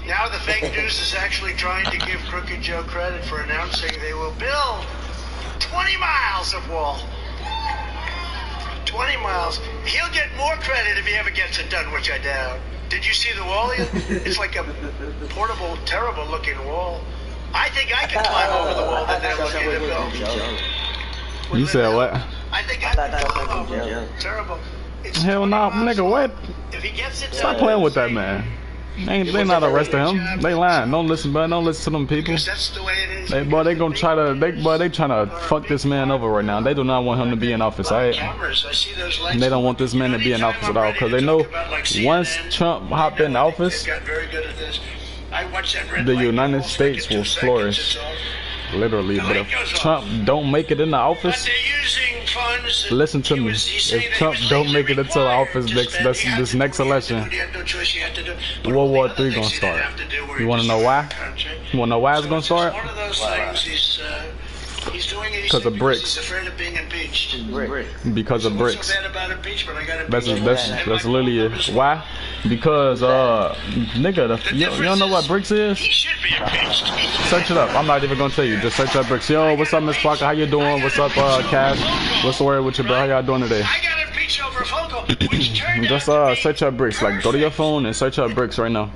Now the fake news is actually trying to give Crooked Joe credit for announcing they will build 20 miles of wall. 20 miles. He'll get more credit if he ever gets it done, which I doubt. Did you see the wall? It's like a portable, terrible-looking wall. I think I can climb over the wall that they're looking to build. You said what? I think I can climb over. Terrible. Hell no, nigga, what? If he gets it Stop playing with that man. They not arresting him. They lying. Don't listen, bro. Don't listen to them people. That's the way it is. They gonna try to. They trying to fuck this man over right now. They do not want him to be in office, alright? They don't want this man to be in office at all, because they know once Trump hopped in office, the United States will flourish. Literally, but if Trump don't make it into office, listen to me. If Trump don't make it into office this next election, World War III gonna start. You wanna know why? You wanna know why it's gonna start? Because of bricks. Because of bricks. That's literally it. Why? Because nigga, you don't know what bricks is? Search it up. I'm not even gonna tell you. Just search up bricks. Yo, what's up, Miss Parker? How you doing? What's up, Cash? What's the word with you, bro? How y'all doing today? Just search up bricks. Like, go to your phone and search up bricks right now.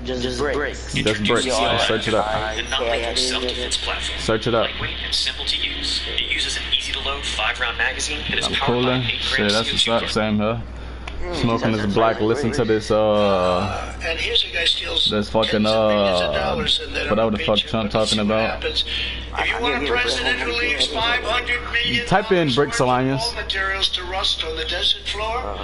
Just bricks. Just bricks. Search it up. Search it up. Lightweight and simple to use. It uses an easy-to-load 5-round magazine and is powered by 8 shit, that's what's up, Sam, huh? Smoking this black, listen to this, this fucking, whatever the fuck Trump talking about. If you want a president who leaves $500 million type in Bricks Alliance. materials to rust on the desert floor,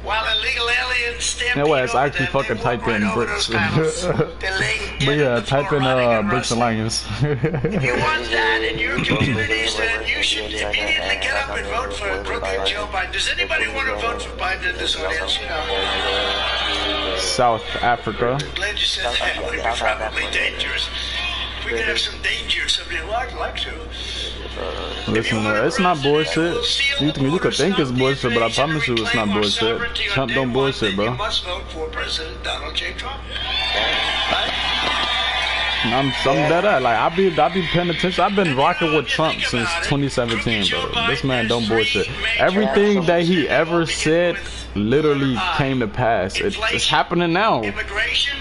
while illegal aliens stamp it's actually fucking type in bricks. But yeah, type in Bricks Alliance. If you want that in your communities, then you should immediately get up and vote for Crooked Joe Biden. Does anybody want to vote for Biden in this audience? South Africa. I'm glad you said that. It would be probably dangerous. If we could have some danger, somebody would like to. Listen, it's not bullshit. You could think it's bullshit, but I promise you it's not bullshit. Trump don't bullshit, bro. You must vote for President Donald J. Trump. I'm dead at. Like, I be paying attention. I've been rocking with Trump since 2017, bro. This man don't bullshit. Everything that he ever said literally came to pass. It's happening now.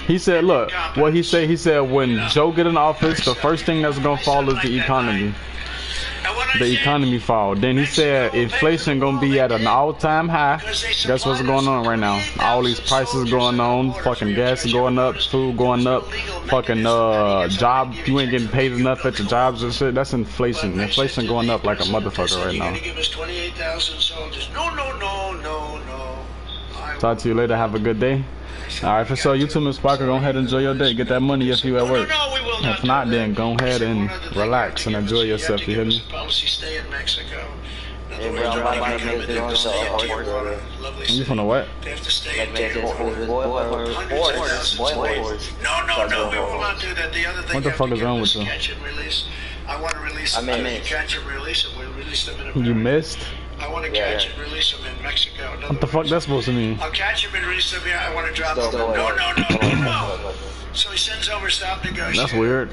He said, look, what he said. He said when Joe get in office, the first thing that's gonna fall is the economy. The economy fall. Then he said inflation gonna be at an all-time high. Guess what's going on right now? All these prices going on. Fucking gas going up, food going up. Fucking job, you ain't getting paid enough at your jobs and shit. That's inflation. Inflation going up like a motherfucker right now. Talk to you later. Have a good day. Alright, for sure. You too, Miss Parker. Go ahead and enjoy your day. Get that money if you at work. If not, then go ahead and relax and enjoy yourself. You hear me? You from the what? No, we will not do that. The other thing what the fuck is wrong with you? Catch and release. I want to release them. Catch and release them. We release them in You missed? I want to catch and release them in Mexico. What the fuck that's supposed to mean? I'll catch him and release them here. I want to drop them. No. So he sends over stop negotiators. That's weird.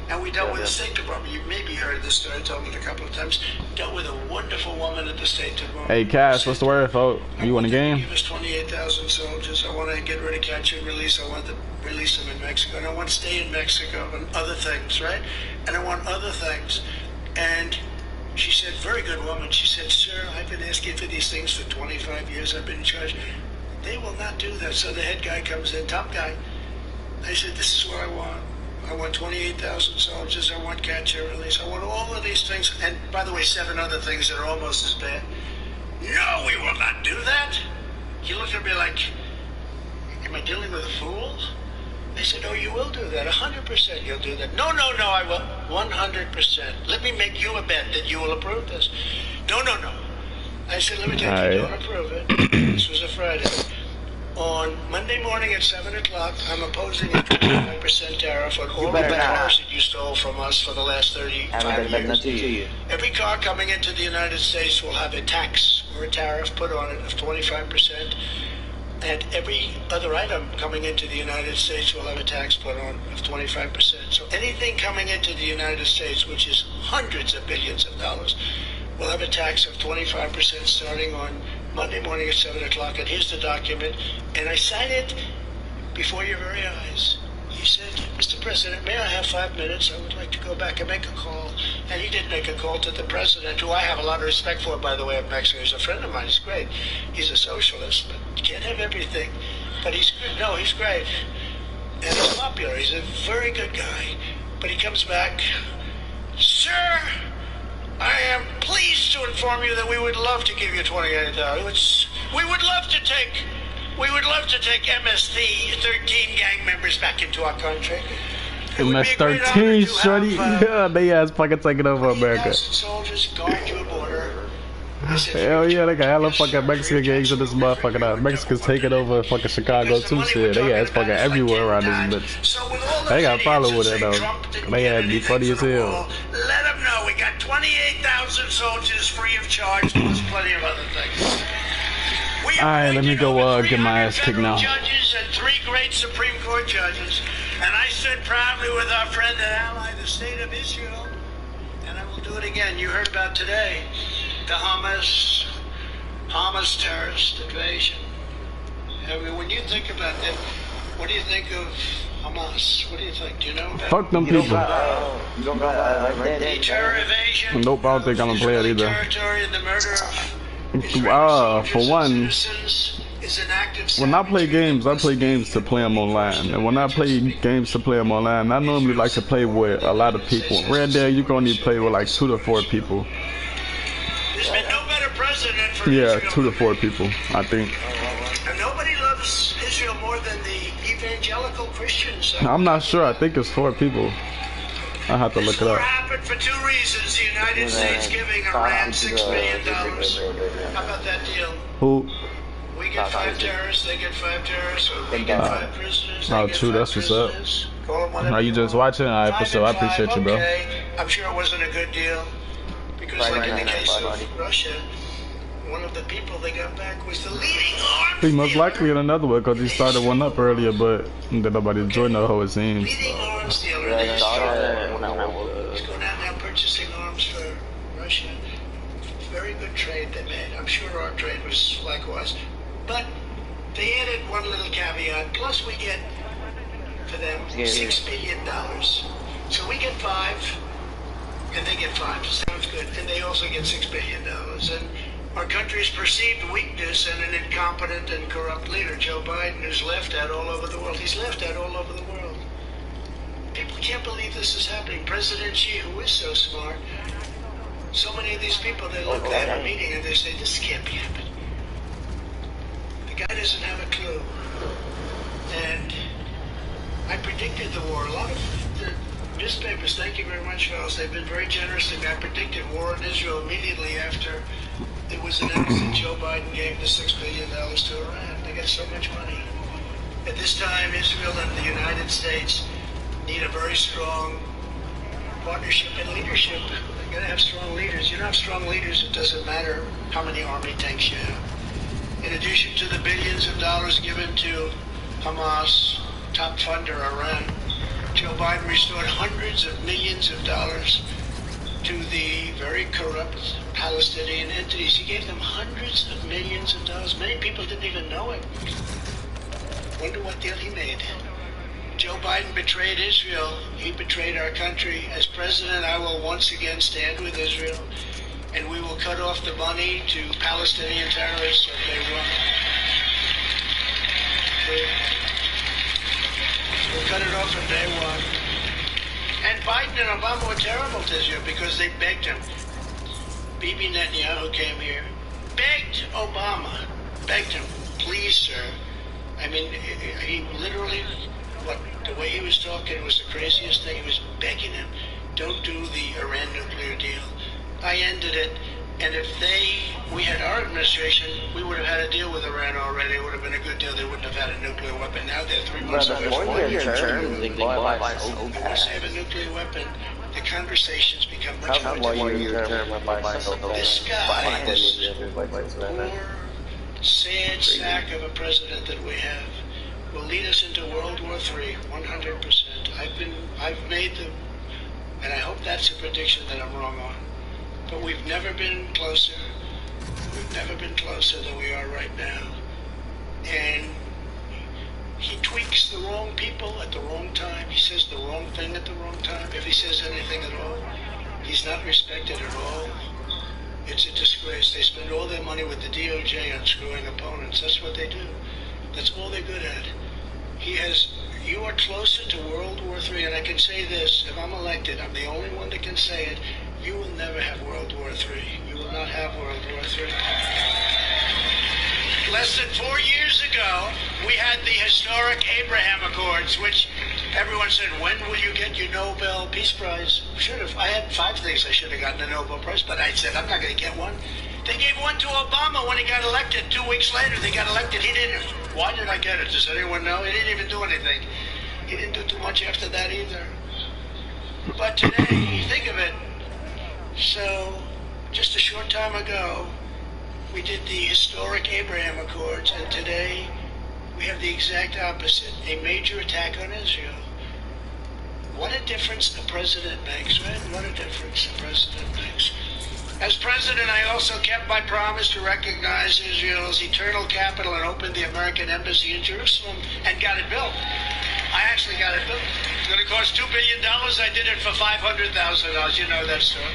And we dealt with the State Department. You maybe heard this story. I told it a couple of times. Dealt with a wonderful woman at the State Department. Hey, Cash, what's the word, folks? You want a game? Give us 28,000 soldiers. I want to get rid of catch and release. I want to release them in Mexico. And I want to stay in Mexico and other things, right? And I want other things. And she said, very good woman. She said, sir, I've been asking for these things for 25 years. I've been in charge. They will not do that. So the head guy comes in, top guy. I said, this is what I want. I want 28,000 soldiers. I want catch and release. I want all of these things. And by the way, 7 other things that are almost as bad. No, we will not do that. He looked at me like, am I dealing with a fool? I said, oh, you will do that. 100% you'll do that. No, I will. 100%. Let me make you a bet that you will approve this. No. I said, let me tell you, don't approve it. This was a Friday. On Monday morning at 7 o'clock, I'm opposing a 25% tariff on all the cars that you stole from us for the last 35 years. Every car coming into the United States will have a tax or a tariff put on it of 25%. And every other item coming into the United States will have a tax put on of 25%. So anything coming into the United States, which is hundreds of billions of dollars, will have a tax of 25% starting on Monday morning at 7 o'clock. And here's the document. And I signed it before your very eyes. He said, Mr. President, may I have 5 minutes? I would like to go back and make a call. And he did make a call to the president, who I have a lot of respect for, by the way, of Mexico. He's a friend of mine. He's great. He's a socialist, but you can't have everything. But he's good. No, he's great. And he's popular. He's a very good guy. But he comes back, Sir, I am pleased to inform you that we would love to give you $28,000. We would love to take MST 13 gang members back into our country. MS-13, shorty. Yeah, they ass fucking taking over America. Soldiers guard your border. Hell yeah, they got hella fucking Mexican gangs in this motherfucker now. Mexicans taking over fucking Chicago too, shit. They ass fucking everywhere around this bitch. They got a problem with it though. They had to be funny as hell. Let them know we got 28,000 soldiers free of charge, plus plenty of other things. Alright, let me go get my ass kicked now. Judges and 3 great Supreme Court judges, and I stood proudly with our friend and ally, the State of Israel, and I will do it again. You heard about today, the Hamas terrorist invasion. I mean, when you think about that, what do you think of Hamas? What do you think? Do you know about Fuck them people. the terror evasion? Nope, I don't think I'm gonna play it either. Territory and the murder of For one, when I play games to play them online. And when I play games to play them online, I normally like to play with a lot of people. Red Dead, you can only play with like 2 to 4 people. There's been no better president for Yeah, Israel. 2 to 4 people, I think. And nobody loves Israel more than the evangelical Christians. I'm not sure. I think it's 4 people. I have to look it This war up. happened for 2 reasons. The United States giving Iran $6 billion. How about that deal? Who? We get 5 terrorists, they get 5 terrorists, or we get 5 prisoners, they Oh, get true, 5 that's what's up. prisoners. Call them whatever Are you just watching? Alright, for 5 sure. I and 5, appreciate you, bro. okay. I'm sure it wasn't a good deal. Because like in the case of Russia, one of the people they got back was the leading arms He most dealer. likely in another one because he started one up earlier, but then nobody joined the whole, it seems. Leading arms dealer in the history. He's going out now purchasing arms for Russia. Very good trade they made. I'm sure our trade was likewise. But they added one little caveat. Plus we get for them $6 billion. So we get 5, and they get 5. Sounds good. And they also get $6 billion. And our country's perceived weakness and an incompetent and corrupt leader, Joe Biden, is laughed at all over the world. He's laughed at all over the world. People can't believe this is happening. President Xi, who is so smart, so many of these people, they look at a meeting and they say, this can't be happening. The guy doesn't have a clue. And I predicted the war. A lot of the newspapers, thank you very much, fellas, they've been very generous. I predicted war in Israel immediately after it was announced that Joe Biden gave the $6 billion to Iran. They got so much money. At this time, Israel and the United States need a very strong partnership and leadership. They're going to have strong leaders. You don't have strong leaders, it doesn't matter how many army tanks you have. In addition to the billions of dollars given to Hamas, top funder Iran, Joe Biden restored hundreds of millions of dollars to the very corrupt Palestinian entities. He gave them hundreds of millions of dollars. Many people didn't even know it. Wonder what deal he made. Joe Biden betrayed Israel. He betrayed our country. As president, I will once again stand with Israel, and we will cut off the money to Palestinian terrorists if they run. We'll cut it off from day one. And Biden and Obama were terrible to Israel because they begged him. Bibi Netanyahu came here, begged Obama, begged him, please, sir. I mean, he literally, the way he was talking was the craziest thing. He was begging him, don't do the Iran nuclear deal. I ended it, and if we had our administration, we would have had a deal with Iran already. It would have been a good deal. They wouldn't have had a nuclear weapon. Now they're 3 months away from once they have a nuclear weapon, the conversations become much more difficult. This guy, this poor sad sack of a president that we have will lead us into World War III, 100%. I've made the, and I hope that's a prediction that I'm wrong on. But we've never been closer. We've never been closer than we are right now. And he tweaks the wrong people at the wrong time. He says the wrong thing at the wrong time. If he says anything at all, he's not respected at all. It's a disgrace. They spend all their money with the DOJ on screwing opponents. That's what they do. That's all they're good at. You are closer to World War III, and I can say this, if I'm elected, I'm the only one that can say it, you will never have World War III. You will not have World War III. Less than 4 years ago, we had the historic Abraham Accords, which everyone said, when will you get your Nobel Peace Prize? Should have. I had 5 things I should have gotten a Nobel Prize, but I said, I'm not going to get one. They gave one to Obama when he got elected. 2 weeks later, they got elected. He didn't. Why did I get it? Does anyone know? He didn't even do anything. He didn't do too much after that either. But today, think of it. So, just a short time ago, we did the historic Abraham Accords, and today we have the exact opposite, a major attack on Israel. What a difference the president makes, right? What a difference the president makes. As president, I also kept my promise to recognize Israel's eternal capital and opened the American embassy in Jerusalem and got it built. I actually got it built. It's going to cost $2 billion. I did it for $500,000. You know that story.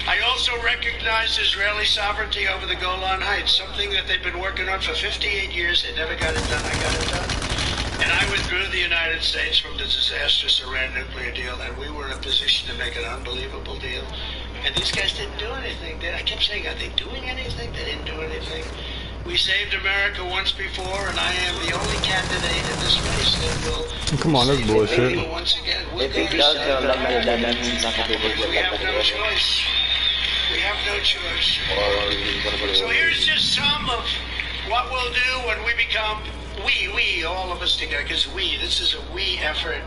I also recognized Israeli sovereignty over the Golan Heights, something that they've been working on for 58 years. They never got it done. I got it done. And I withdrew the United States from the disastrous Iran nuclear deal, and we were in a position to make an unbelievable deal. And these guys didn't do anything. I kept saying, are they doing anything? They didn't do anything. We saved America once before, and I am the only candidate in this race that will Come on, that's bullshit. Once again. If it does turn like that means I'm going to We have no choice. We have no choice. So here's just some of what we'll do when we become, we, all of us together, because this is a we effort.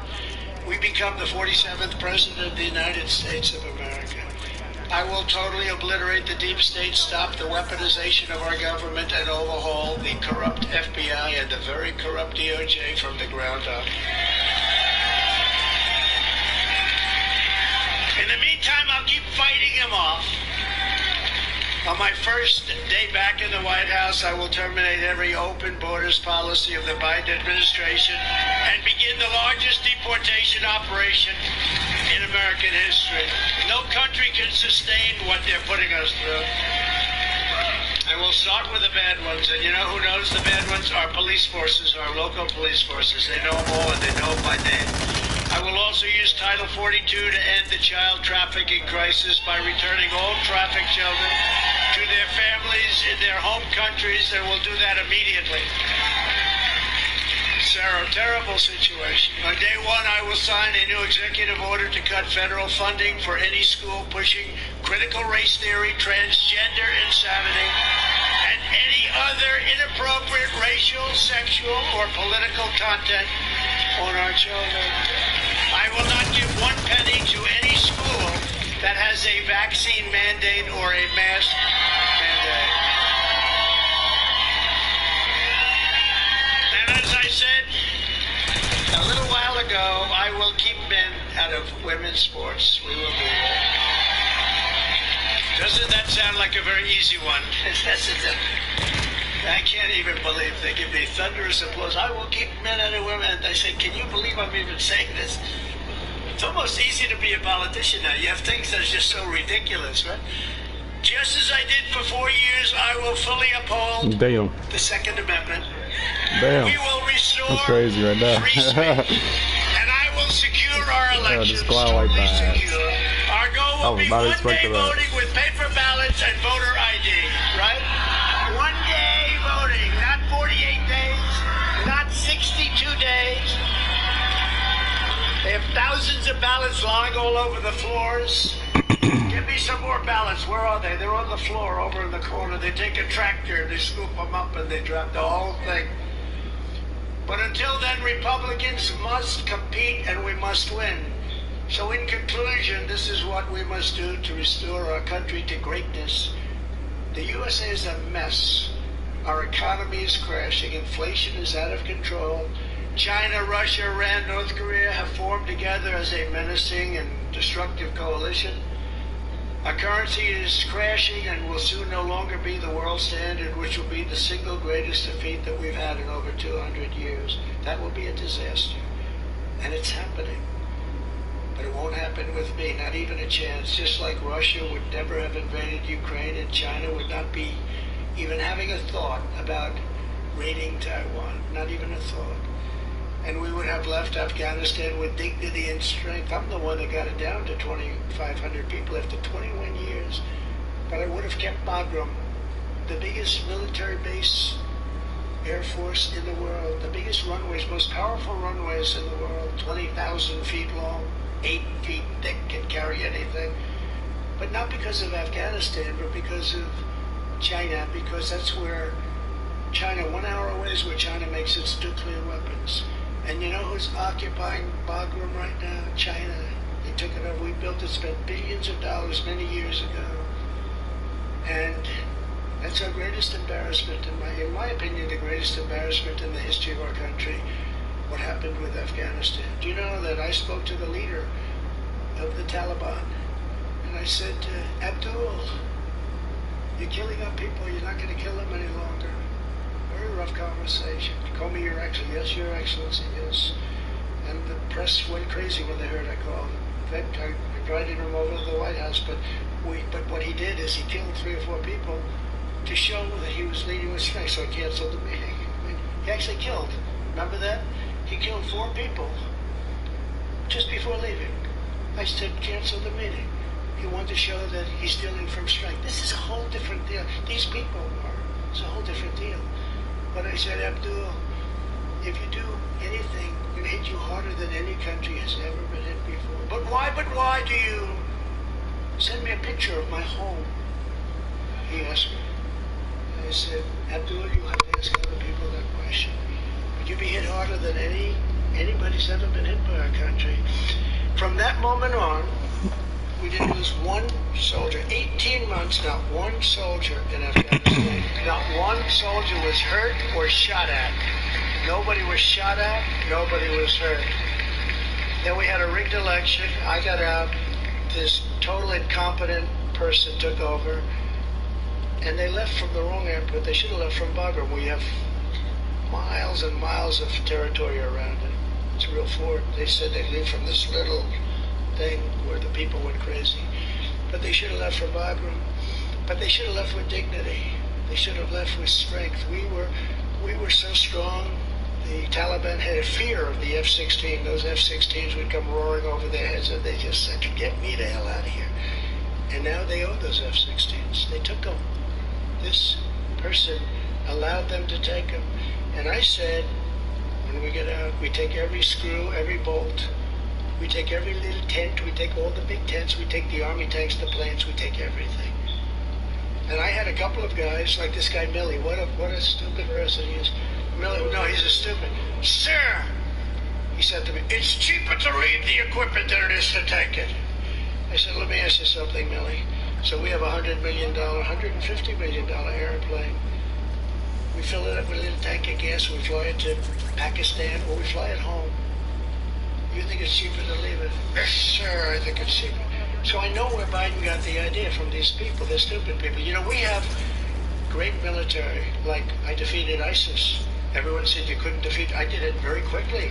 We become the 47th President of the United States of America. I will totally obliterate the deep state, stop the weaponization of our government, and overhaul the corrupt FBI and the very corrupt DOJ from the ground up. In the meantime, I'll keep fighting him off. On my first day back in the White House, I will terminate every open borders policy of the Biden administration and begin the largest deportation operation in American history. No country can sustain what they're putting us through. And we'll start with the bad ones. And you know who knows the bad ones? Our police forces, our local police forces. They know them all, and they know them by name. I will also use Title 42 to end the child trafficking crisis by returning all trafficked children to their families in their home countries, and we'll do that immediately. Sarah, terrible situation. On day one, I will sign a new executive order to cut federal funding for any school pushing critical race theory, transgender insanity, and any other inappropriate racial, sexual, or political content on our children. I will not give 1 penny to any school that has a vaccine mandate or a mask mandate. And as I said a little while ago, I will keep men out of women's sports. We will do that. Doesn't that sound like a very easy one? I can't even believe they give me thunderous applause. I will keep men out of women. And I say, can you believe I'm even saying this? It's almost easy to be a politician now. You have things that are just so ridiculous, right? Just as I did for 4 years, I will fully uphold the Second Amendment. Damn. We will restore That's crazy right there. free speech, and I will secure our elections. Like Totally that. secure. Our goal will be one day voting with paper ballots and voter ID, right? 1 day voting, not 48 days, not 62 days. They have thousands of ballots lying all over the floors. Give me some more ballots. Where are they? They're on the floor over in the corner. They take a tractor, they scoop them up, and they drop the whole thing. But until then, Republicans must compete, and we must win. So in conclusion, this is what we must do to restore our country to greatness. The USA is a mess. Our economy is crashing. Inflation is out of control. China, Russia, Iran, North Korea have formed together as a menacing and destructive coalition. Our currency is crashing and will soon no longer be the world standard, which will be the single greatest defeat that we've had in over 200 years. That will be a disaster. And it's happening. But it won't happen with me, not even a chance. Just like Russia would never have invaded Ukraine, and China would not be even having a thought about raiding Taiwan. Not even a thought. And we would have left Afghanistan with dignity and strength. I'm the one that got it down to 2,500 people after 21 years. But I would have kept Bagram, the biggest military base, Air Force in the world, the biggest runways, most powerful runways in the world, 20,000 feet long, 8 feet thick, can carry anything. But not because of Afghanistan, but because of China, because that's where China, 1 hour away is where China makes its nuclear weapons. And you know who's occupying Bagram right now? China. They took it over. We built it, spent billions of dollars many years ago. And that's our greatest embarrassment, in my opinion, the greatest embarrassment in the history of our country, what happened with Afghanistan. Do you know that I spoke to the leader of the Taliban, and I said, Abdul, you're killing our people, you're not going to kill them any longer. Very rough conversation. Call me Your Excellency. Yes, Your Excellency, yes. And the press went crazy when they heard I called. In fact, I invited him over to the White House, but what he did is he killed 3 or 4 people to show that he was leading with strength, so I canceled the meeting. I mean, he actually killed. Remember that? He killed 4 people just before leaving. I said, cancel the meeting. He wanted to show that he's stealing from strength. This is a whole different deal. These people it's a whole different deal. But I said, Abdul, if you do anything, we're going to hit you harder than any country has ever been hit before. But why do you send me a picture of my home? He asked me. I said, Abdul, you have to ask other people that question. Would you be hit harder than anybody's ever been hit by our country? From that moment on, we didn't lose 1 soldier. 18 months, not 1 soldier in Afghanistan. Not 1 soldier was hurt or shot at. Nobody was shot at. Nobody was hurt. Then we had a rigged election. I got out. This total incompetent person took over. And they left from the wrong airport. They should have left from Bagram. We have miles and miles of territory around it. It's a real fort. They said they'd leave from this little thing where the people went crazy. But they should have left from Bagram. But they should have left with dignity. They should have left with strength. We were so strong. The Taliban had a fear of the F-16. Those F-16s would come roaring over their heads, and they just said, get me the hell out of here. And now they own those F-16s. They took them. This person allowed them to take them. And I said, when we get out, we take every screw, every bolt. We take every little tent. We take all the big tents. We take the army tanks, the planes. We take everything. And I had a couple of guys, like this guy Millie. What a stupid person he is. Millie, no, he's a stupid. Sir, he said to me, it's cheaper to leave the equipment than it is to take it. I said, let me ask you something, Millie. So we have a $100 million, $150 million airplane. We fill it up with a little tank of gas, we fly it to Pakistan, or we fly it home. You think it's cheaper to leave it? Yes, sir, I think it's cheaper. So I know where Biden got the idea from these people. They're stupid people. You know, we have great military. Like, I defeated ISIS. Everyone said you couldn't defeat. I did it very quickly.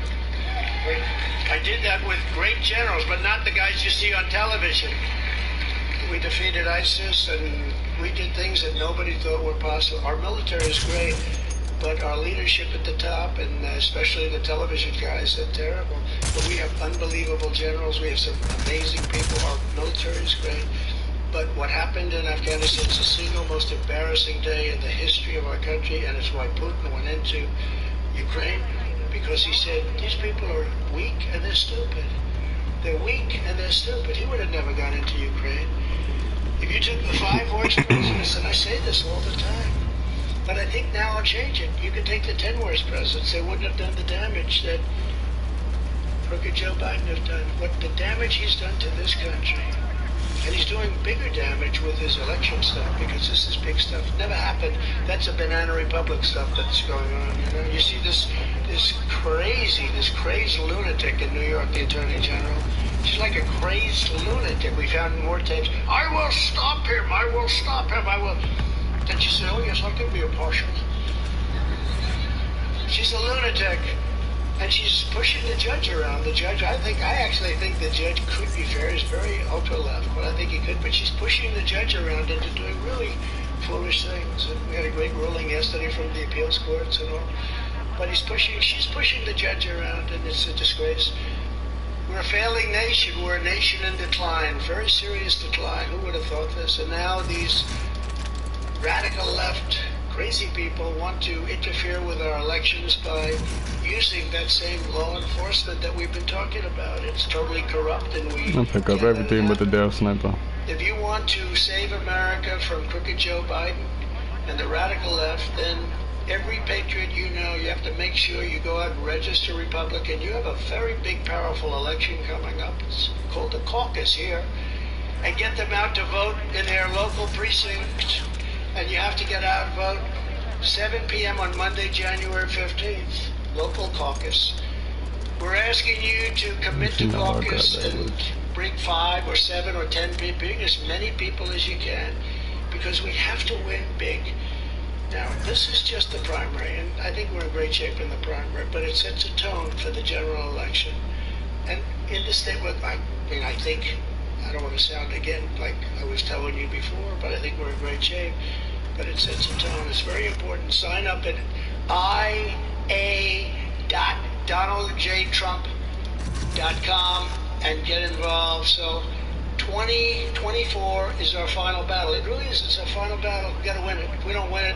I did that with great generals, but not the guys you see on television. We defeated ISIS, and we did things that nobody thought were possible. Our military is great, but our leadership at the top, and especially the television guys, are terrible. But we have unbelievable generals. We have some amazing people. Our military is great. But what happened in Afghanistan is the single most embarrassing day in the history of our country, and it's why Putin went into Ukraine, because he said, these people are weak and they're stupid. They're weak and they're stupid. He would have never gone into Ukraine. If you took the 5 worst presidents, and I say this all the time, but I think now I'll change it. You could take the 10 worst presidents. They wouldn't have done the damage that crooked Joe Biden has done. What the damage he's done to this country. And he's doing bigger damage with his election stuff because this is big stuff. Never happened. That's a banana republic stuff that's going on. You know, you see this crazy lunatic in New York, the Attorney General. She's like a crazed lunatic. We found more tapes. I will stop him. I will stop him. I will. Then she said, "Oh yes, I'll give you a partial." She's a lunatic. And she's pushing the judge around. The judge, I actually think the judge could be fair. He's very ultra-left, but I think he could. But she's pushing the judge around into doing really foolish things. And we had a great ruling yesterday from the appeals courts and all. But she's pushing the judge around, and it's a disgrace. We're a failing nation. We're a nation in decline, very serious decline. Who would have thought this? And now these radical left crazy people want to interfere with our elections by using that same law enforcement that we've been talking about. It's totally corrupt, and I'll pick up everything with the Dell Sniper. If you want to save America from crooked Joe Biden and the radical left, then every patriot you know, you have to make sure you go out and register Republican. You have a very big, powerful election coming up. It's called the caucus here. And get them out to vote in their local precinct. And you have to get out and vote 7 p.m. on Monday, January 15th. Local caucus. We're asking you to commit to caucus and bring 5 or 7 or 10 people, bring as many people as you can, because we have to win big. Now, this is just the primary, and I think we're in great shape in the primary, but it sets a tone for the general election. And in the state, I think, I don't want to sound again like I was telling you before, but I think we're in great shape. But it sets a tone. It's very important. Sign up at ia.donaldjtrump.com and get involved. So 2024 is our final battle. It really is. It's our final battle. We've got to win it. If we don't win it,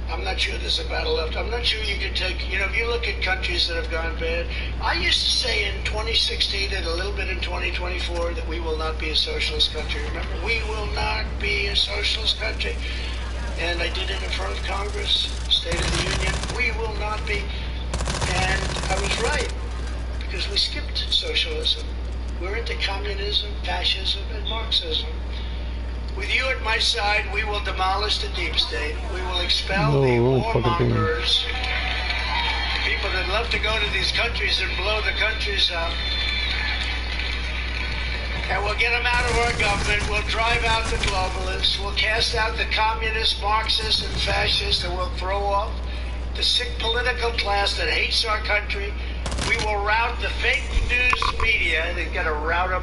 I'm not sure there's a battle left. I'm not sure you can take, if you look at countries that have gone bad, I used to say in 2016 and a little bit in 2024 that we will not be a socialist country. Remember, we will not be a socialist country. And I did it in front of Congress, State of the Union. We will not be. And I was right, because we skipped socialism. We're into communism, fascism, and Marxism. With you at my side, we will demolish the deep state. We will expel the warmongers, people that love to go to these countries and blow the countries up. And we'll get them out of our government. We'll drive out the globalists. We'll cast out the communists, Marxists, and fascists, and we'll throw off the sick political class that hates our country. We will rout the fake news media. They've got to rout them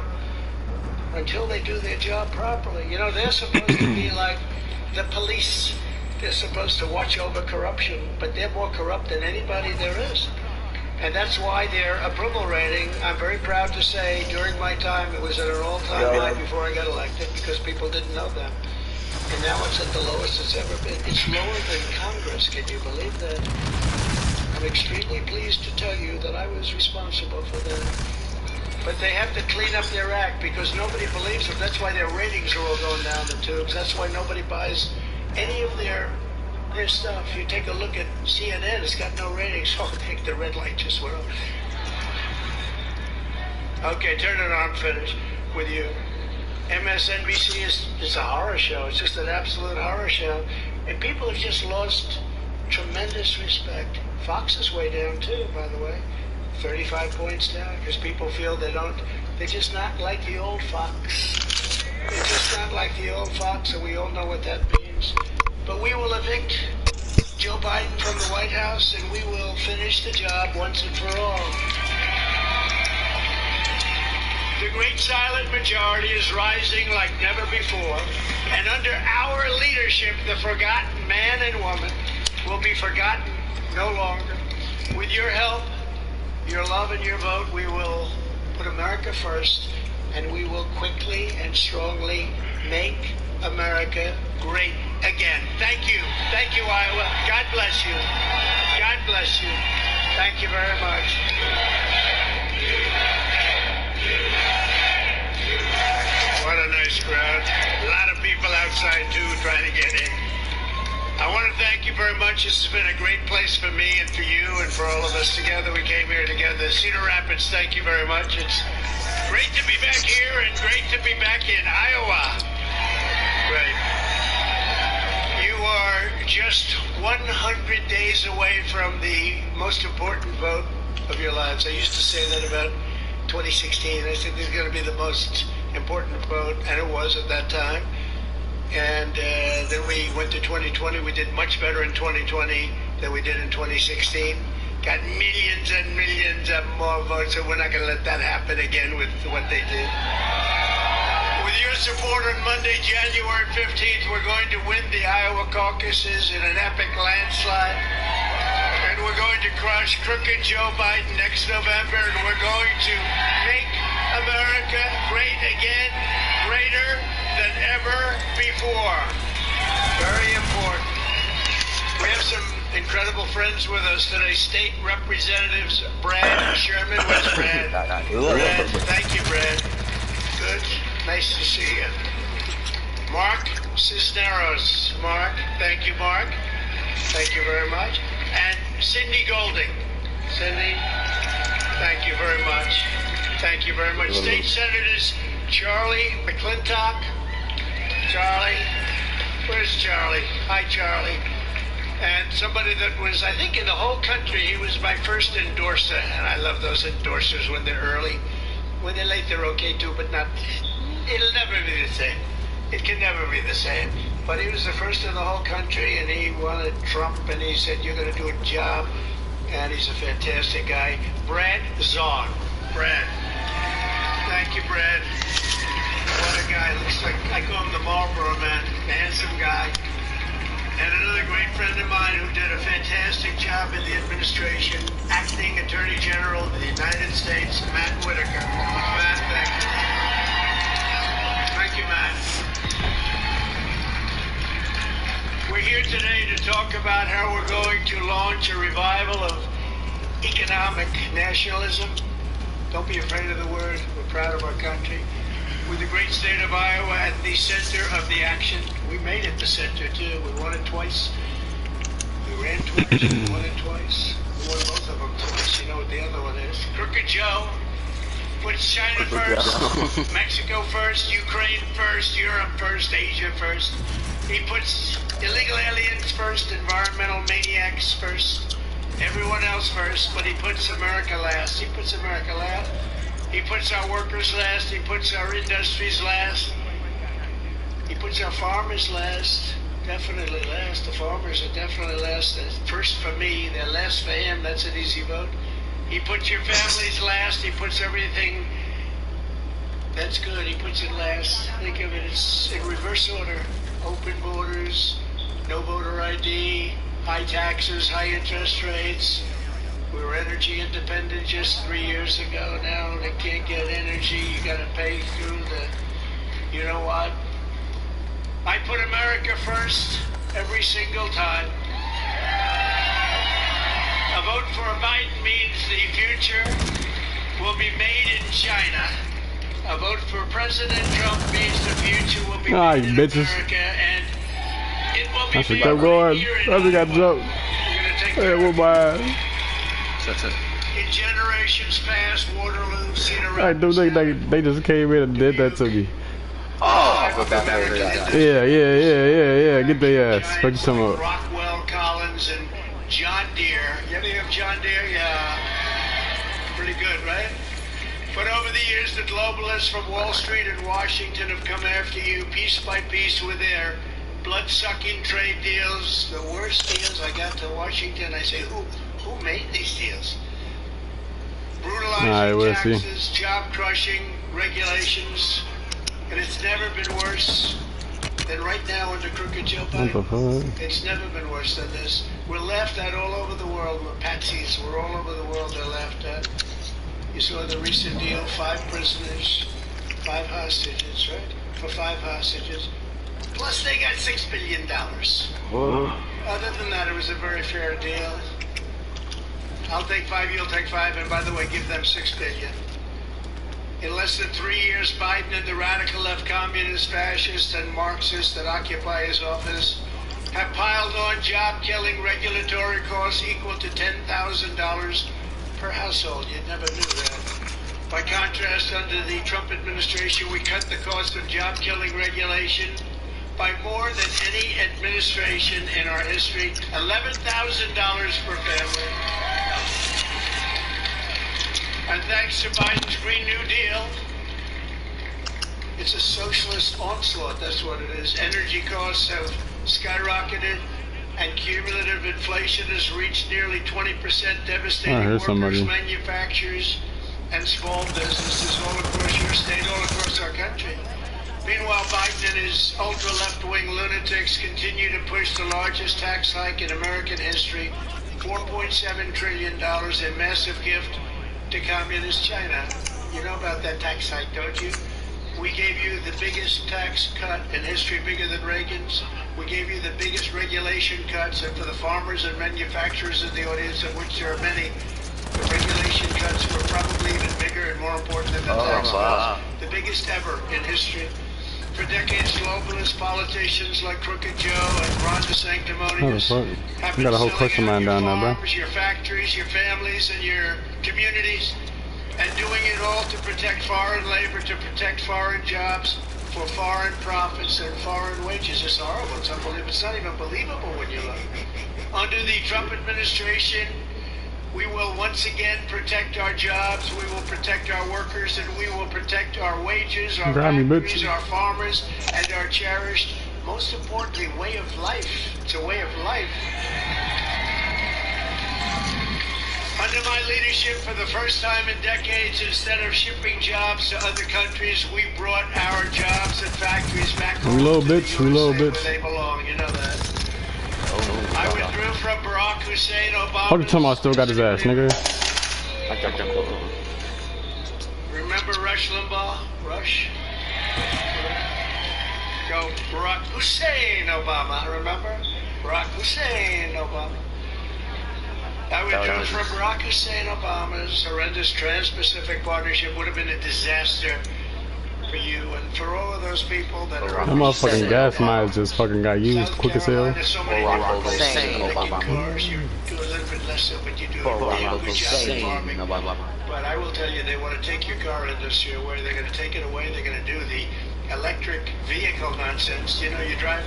until they do their job properly. They're supposed to be like the police. They're supposed to watch over corruption, but they're more corrupt than anybody there is. And that's why their approval rating, I'm very proud to say, during my time, it was at an all-time high before I got elected, because people didn't know that. And now it's at the lowest it's ever been. It's lower than Congress. Can you believe that? I'm extremely pleased to tell you that I was responsible for that. But they have to clean up their act, because nobody believes them. That's why their ratings are all going down the tubes. That's why nobody buys any of their stuff. You take a look at CNN, it's got no ratings. Oh, take the red light just went off. Okay, turn it on, finish with you. MSNBC is a horror show. It's just an absolute horror show. And people have just lost tremendous respect. Fox is way down too, by the way. 35 points down, because people feel they're just not like the old Fox. They're just not like the old Fox, and we all know what that means. But we will evict Joe Biden from the White House, and we will finish the job once and for all. The great silent majority is rising like never before, and under our leadership, the forgotten man and woman will be forgotten no longer. With your help, your love, and your vote, we will put America first, and we will quickly and strongly make America great again. Thank you. Thank you, Iowa. God bless you. God bless you. Thank you very much. What a nice crowd. A lot of people outside, too, trying to get in. I want to thank you very much. This has been a great place for me and for you and for all of us together. We came here together. Cedar Rapids, thank you very much. It's Great to be back here and great to be back in Iowa. Great. You are just 100 days away from the most important vote of your lives. I used to say that about 2016. I said this is going to be the most important vote, and it was at that time. And then we went to 2020. We did much better in 2020 than we did in 2016. Got millions and millions of more votes, so we're not going to let that happen again with what they did. With your support on Monday, January 15th, we're going to win the Iowa caucuses in an epic landslide. And we're going to crush crooked Joe Biden next November, and we're going to make America great again, greater than ever before. Very important. We have some incredible friends with us today. State Representatives Brad Sherman. Where's Brad? Brad, thank you, Brad. Good. Nice to see you. Mark Cisneros. Mark, thank you, Mark. Thank you very much. And Cindy Golding. Cindy, thank you very much. Thank you very much. State Senators Charlie McClintock. Charlie. Where's Charlie? Hi, Charlie. And somebody that was, I think, in the whole country, he was my first endorser. And I love those endorsers when they're early. When they're late, they're okay too, but not, it'll never be the same. It can never be the same. But he was the first in the whole country, and he wanted Trump, and he said, you're going to do a job. And he's a fantastic guy. Brad Zahn. Brad. Thank you, Brad. What a guy. Looks like, I call him the Marlboro Man, the handsome guy. And another great friend of mine who did a fantastic job in the administration, Acting Attorney General of the United States, Matt Whitaker. Matt, thank you. Thank you, Matt. We're here today to talk about how we're going to launch a revival of economic nationalism. Don't be afraid of the word. We're proud of our country. With the great state of Iowa at the center of the action. We made it the center, too. We won it twice. We ran twice. We won it twice. We won both of them twice. You know what the other one is. Crooked Joe puts China first, Mexico first, Ukraine first, Europe first, Asia first. He puts illegal aliens first, environmental maniacs first, everyone else first, but he puts America last. He puts America last. He puts our workers last. He puts our industries last. He puts our farmers last. Definitely last. The farmers are definitely last. They're first for me. They're last for him. That's an easy vote. He puts your families last. He puts everything. That's good. He puts it last. Think of it as in reverse order. Open borders, no voter ID, high taxes, high interest rates. We were energy independent just 3 years ago. Now they can't get energy. You got to pay through the, you know what? I put America first every single time. A vote for Biden means the future will be made in China. A vote for President Trump means the future will be made in America, and it will be made right here in Iowa. Got joke. Hey, what my? In generations past, Waterloo, Cedar Rapids. They just came in and did that to me. Oh, Yeah. Get their ass. Fuck some up. Rockwell Collins and John Deere. You ever hear of John Deere? Yeah. Pretty good, right? But over the years, the globalists from Wall Street and Washington have come after you piece by piece with their blood-sucking trade deals. The worst deals. I got to Washington. I say, who made these deals? Brutalizing taxes, job-crushing regulations. And it's never been worse than right now under crooked Joe Biden. It's never been worse than this. We're laughed at all over the world. We're patsies. We're all over the world. They're laughed at. You saw the recent deal, 5 prisoners, 5 hostages, right? For 5 hostages. Plus they got $6 billion. Whoa. Other than that, it was a very fair deal. I'll take 5, you'll take 5, and by the way, give them $6 billion. In less than 3 years, Biden and the radical left communists, fascists, and Marxists that occupy his office have piled on job-killing regulatory costs equal to $10,000 per household. You never knew that. By contrast, under the Trump administration, we cut the cost of job-killing regulation by more than any administration in our history, $11,000 per family. And thanks to Biden's Green New Deal, it's a socialist onslaught, that's what it is. Energy costs have skyrocketed, and cumulative inflation has reached nearly 20%, devastating workers, manufacturers, and small businesses all across your state, all across our country. Meanwhile, Biden and his ultra-left-wing lunatics continue to push the largest tax hike in American history, $4.7 trillion, a massive gift to communist China. You know about that tax hike, don't you? We gave you the biggest tax cut in history, bigger than Reagan's. We gave you the biggest regulation cuts, and for the farmers and manufacturers in the audience, of which there are many, the regulation cuts were probably even bigger and more important than the tax cuts. The biggest ever in history. For decades, globalist politicians like Crooked Joe and Ron DeSanctimonious have been selling out your farms, your factories, your families, and your communities, and doing it all to protect foreign labor, to protect foreign jobs, for foreign profits and foreign wages. It's horrible. It's unbelievable. It's not even believable when you look. Under the Trump administration, we will once again protect our jobs, we will protect our workers, and we will protect our wages, our factories, our farmers, and our cherished, most importantly, way of life. It's a way of life. Under my leadership, for the first time in decades, instead of shipping jobs to other countries, we brought our jobs and factories back home to the USA where they belong. You know that. I withdrew from Barack Hussein Obama. Fuck the time I still got his ass, nigga. Remember Rush Limbaugh? Rush? Go Barack Hussein Obama. Remember? Barack Hussein Obama. I withdrew from Barack Hussein Obama's horrendous Trans-Pacific Partnership. Would have been a disaster for you and for all of those people that are. That motherfucking gas miles just fucking got used quick as hell. So many cars. You do a little bit less so, but you do a damn good job in farming. But I will tell you, they want to take your car industry away. They're going to take it away. They're going to do the electric vehicle nonsense. You know, you drive.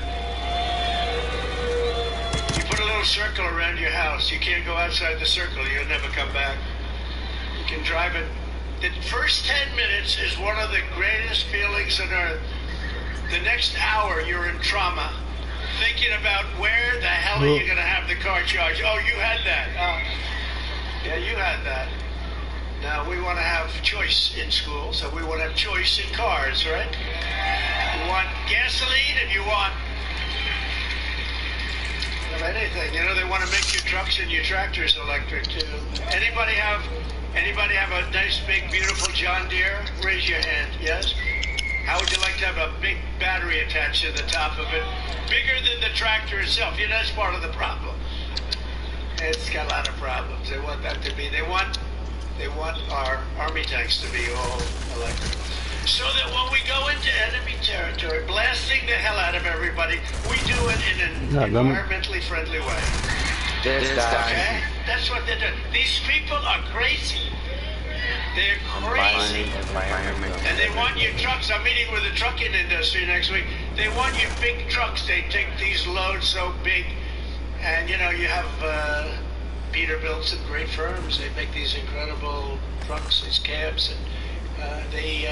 You put a little circle around your house. You can't go outside the circle. You'll never come back. You can drive it. The first 10 minutes is one of the greatest feelings on earth. The next hour, you're in trauma, thinking about where the hell are you going to have the car charged. Oh, you had that. Yeah, you had that. Now, we want to have choice in school, so we want to have choice in cars, right? You want gasoline and you want anything. You know, they want to make your trucks and your tractors electric, too. Anybody have a nice, big, beautiful John Deere? Raise your hand, yes? How would you like to have a big battery attached to the top of it? Bigger than the tractor itself. You know, that's part of the problem. It's got a lot of problems. They want that to be, they want our army tanks to be all electric. So that when we go into enemy territory, blasting the hell out of everybody, we do it in an environmentally friendly way. Okay? That's what they're doing. These people are crazy. They're crazy. And they want your trucks. I'm meeting with the trucking industry next week. They want your big trucks. They take these loads so big. And, you know, you have Peterbilt, some great firms. They make these incredible trucks, these cabs. And they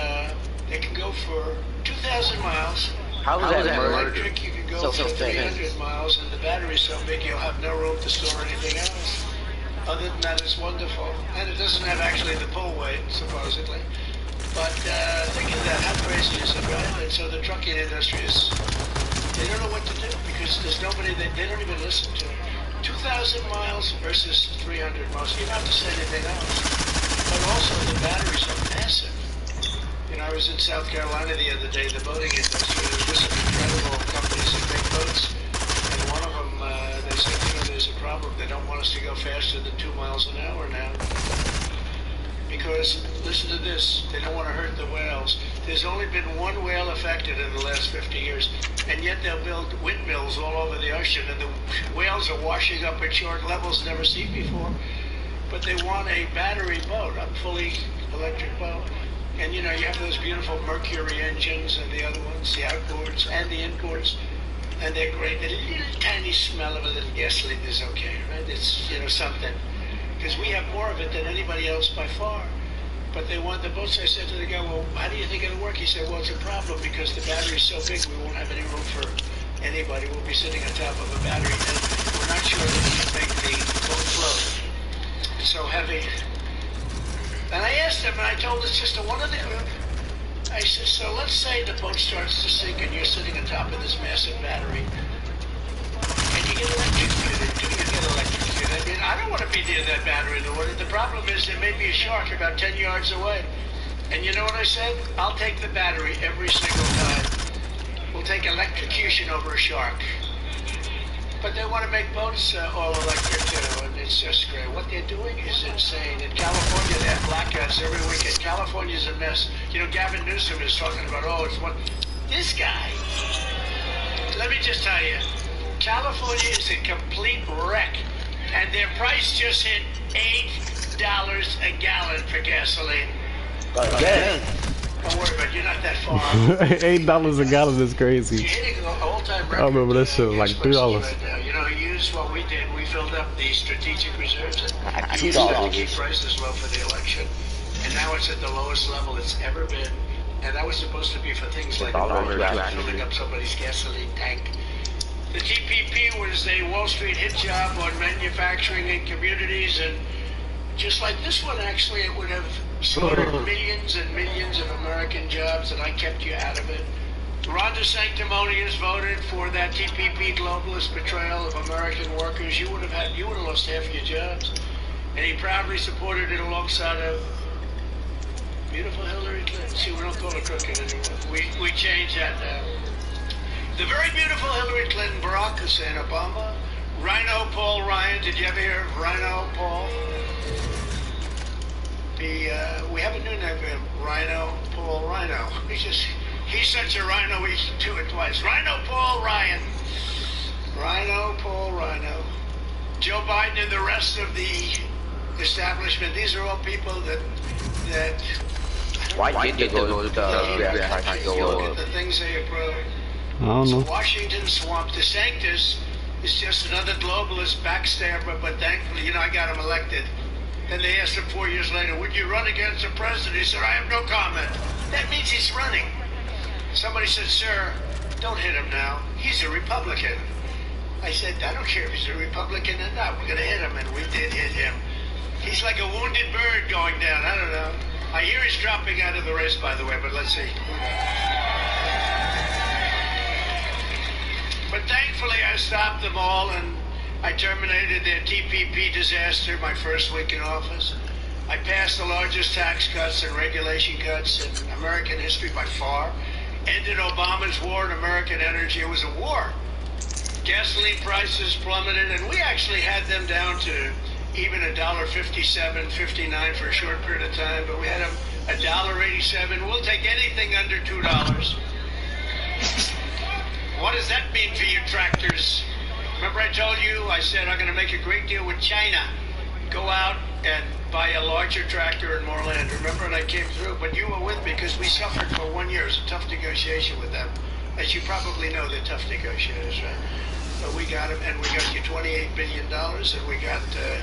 can go for 2,000 miles. How is that electric? You can go for 300 miles, and the battery's so big you'll have no room to store anything else. Other than that, it's wonderful. And it doesn't have actually the pull weight, supposedly. But think of that, how crazy is it, right? And so the trucking industry is, they don't know what to do because there's nobody, they don't even listen to it. 2,000 miles versus 300 miles. You don't have to say anything else. But also the batteries are massive. You know, I was in South Carolina the other day, the boating industry. There's some incredible companies that make boats. And one of them, they said, you know, there's a problem. They don't want us to go faster than 2 miles an hour now. Because, listen to this, they don't want to hurt the whales. There's only been one whale affected in the last 50 years. And yet they'll build windmills all over the ocean. And the whales are washing up at short levels never seen before. But they want a battery boat, a fully electric boat. And you know, you have those beautiful Mercury engines and the other ones, the outboards and the inboards, and they're great. The little tiny smell of a little gasoline is okay, right? It's, you know, something. Because we have more of it than anybody else by far. But they want the boats. I said to the guy, well, how do you think it'll work? He said, well, it's a problem because the battery's so big we won't have any room for anybody. We'll be sitting on top of a battery, and we're not sure that we can make the boat float. It's so heavy. And I asked him, and I told his sister, one of the group, I said, so let's say the boat starts to sink and you're sitting on top of this massive battery, and you get electrocuted. Do you get electrocuted? I mean, I don't want to be near that battery in the water. The problem is there may be a shark about 10 yards away. And you know what I said? I'll take the battery every single time. We'll take electrocution over a shark. But they want to make boats all electric too, and it's just great. What they're doing is insane. In California, they have blackouts every weekend. California's a mess. You know, Gavin Newsom is talking about, oh, it's what... This guy, let me just tell you, California is a complete wreck, and their price just hit $8 a gallon for gasoline. Again. Don't worry about it, you're not that far. $8 a gallon is crazy. You're hitting an all-time record. I remember that shit was like $3. Right now. You know, here's what we did. We filled up the strategic reserves and used that to keep prices low for the election. And now it's at the lowest level it's ever been. And that was supposed to be for things like filling up somebody's gasoline tank. The TPP was a Wall Street hit job on manufacturing in communities, and just like this one, actually, it would have slaughtered millions and millions of American jobs, and I kept you out of it. Ron DeSanctimonious voted for that TPP globalist betrayal of American workers. You would have lost half your jobs, and he proudly supported it alongside of beautiful Hillary Clinton. See, we don't call her crooked anymore. We changed that now. The very beautiful Hillary Clinton, Barack Hussein Obama, Rhino Paul Ryan. Did you ever hear of Rhino Paul? We have a new name for him, Rhino Paul Rhino. He's such a rhino, we should do it twice. Rhino Paul Ryan. Rhino Paul Rhino. Joe Biden and the rest of the establishment, these are all people that Why did you go to look at the things they approve. I don't know. Washington Swamp. DeSantis is just another globalist backstabber, but thankfully, you know, I got him elected. Then they asked him 4 years later, would you run against the president? He said, I have no comment. That means he's running. Somebody said, sir, don't hit him now. He's a Republican. I said, I don't care if he's a Republican or not. We're going to hit him, and we did hit him. He's like a wounded bird going down. I don't know. I hear he's dropping out of the race, by the way, but let's see. But thankfully, I stopped them all, and I terminated their TPP disaster my first week in office. I passed the largest tax cuts and regulation cuts in American history by far. Ended Obama's war on American energy. It was a war. Gasoline prices plummeted, and we actually had them down to even $1.57, 59 for a short period of time, but we had them $1.87. We'll take anything under $2. What does that mean for you tractors? Remember I told you, I said I'm going to make a great deal with China. Go out and buy a larger tractor and more land. Remember, and I came through, but you were with me because we suffered for 1 year. It was a tough negotiation with them. As you probably know, they're tough negotiators, right? But we got them, and we got you $28 billion, and we got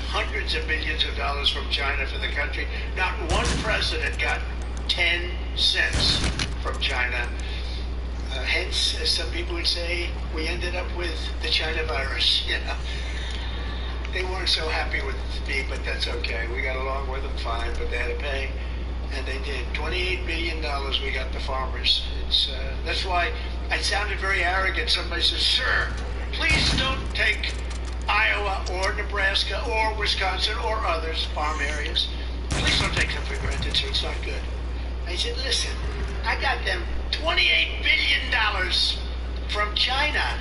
hundreds of billions of dollars from China for the country. Not one president got 10 cents from China. Hence, as some people would say, we ended up with the China virus, you know. They weren't so happy with me, but that's okay. We got along with them fine, but they had to pay, and they did. $28 billion we got the farmers. That's why I sounded very arrogant. Somebody says, sir, please don't take Iowa or Nebraska or Wisconsin or others, farm areas. Please don't take them for granted, so it's not good. I said, listen, I got them $28 billion from China.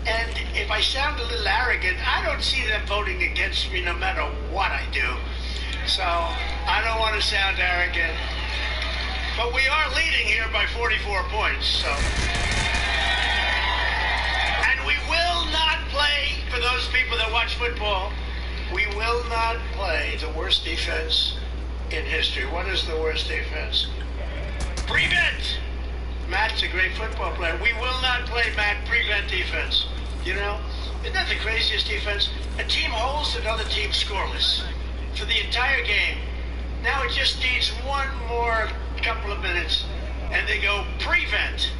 And if I sound a little arrogant, I don't see them voting against me no matter what I do. So I don't want to sound arrogant. But we are leading here by 44 points. So. And we will not play, for those people that watch football, we will not play the worst defense in history. What is the worst defense? Prevent! Matt's a great football player. We will not play, Matt, prevent defense. You know? Isn't that the craziest defense? A team holds another team scoreless for the entire game. Now it just needs one more couple of minutes, and they go prevent.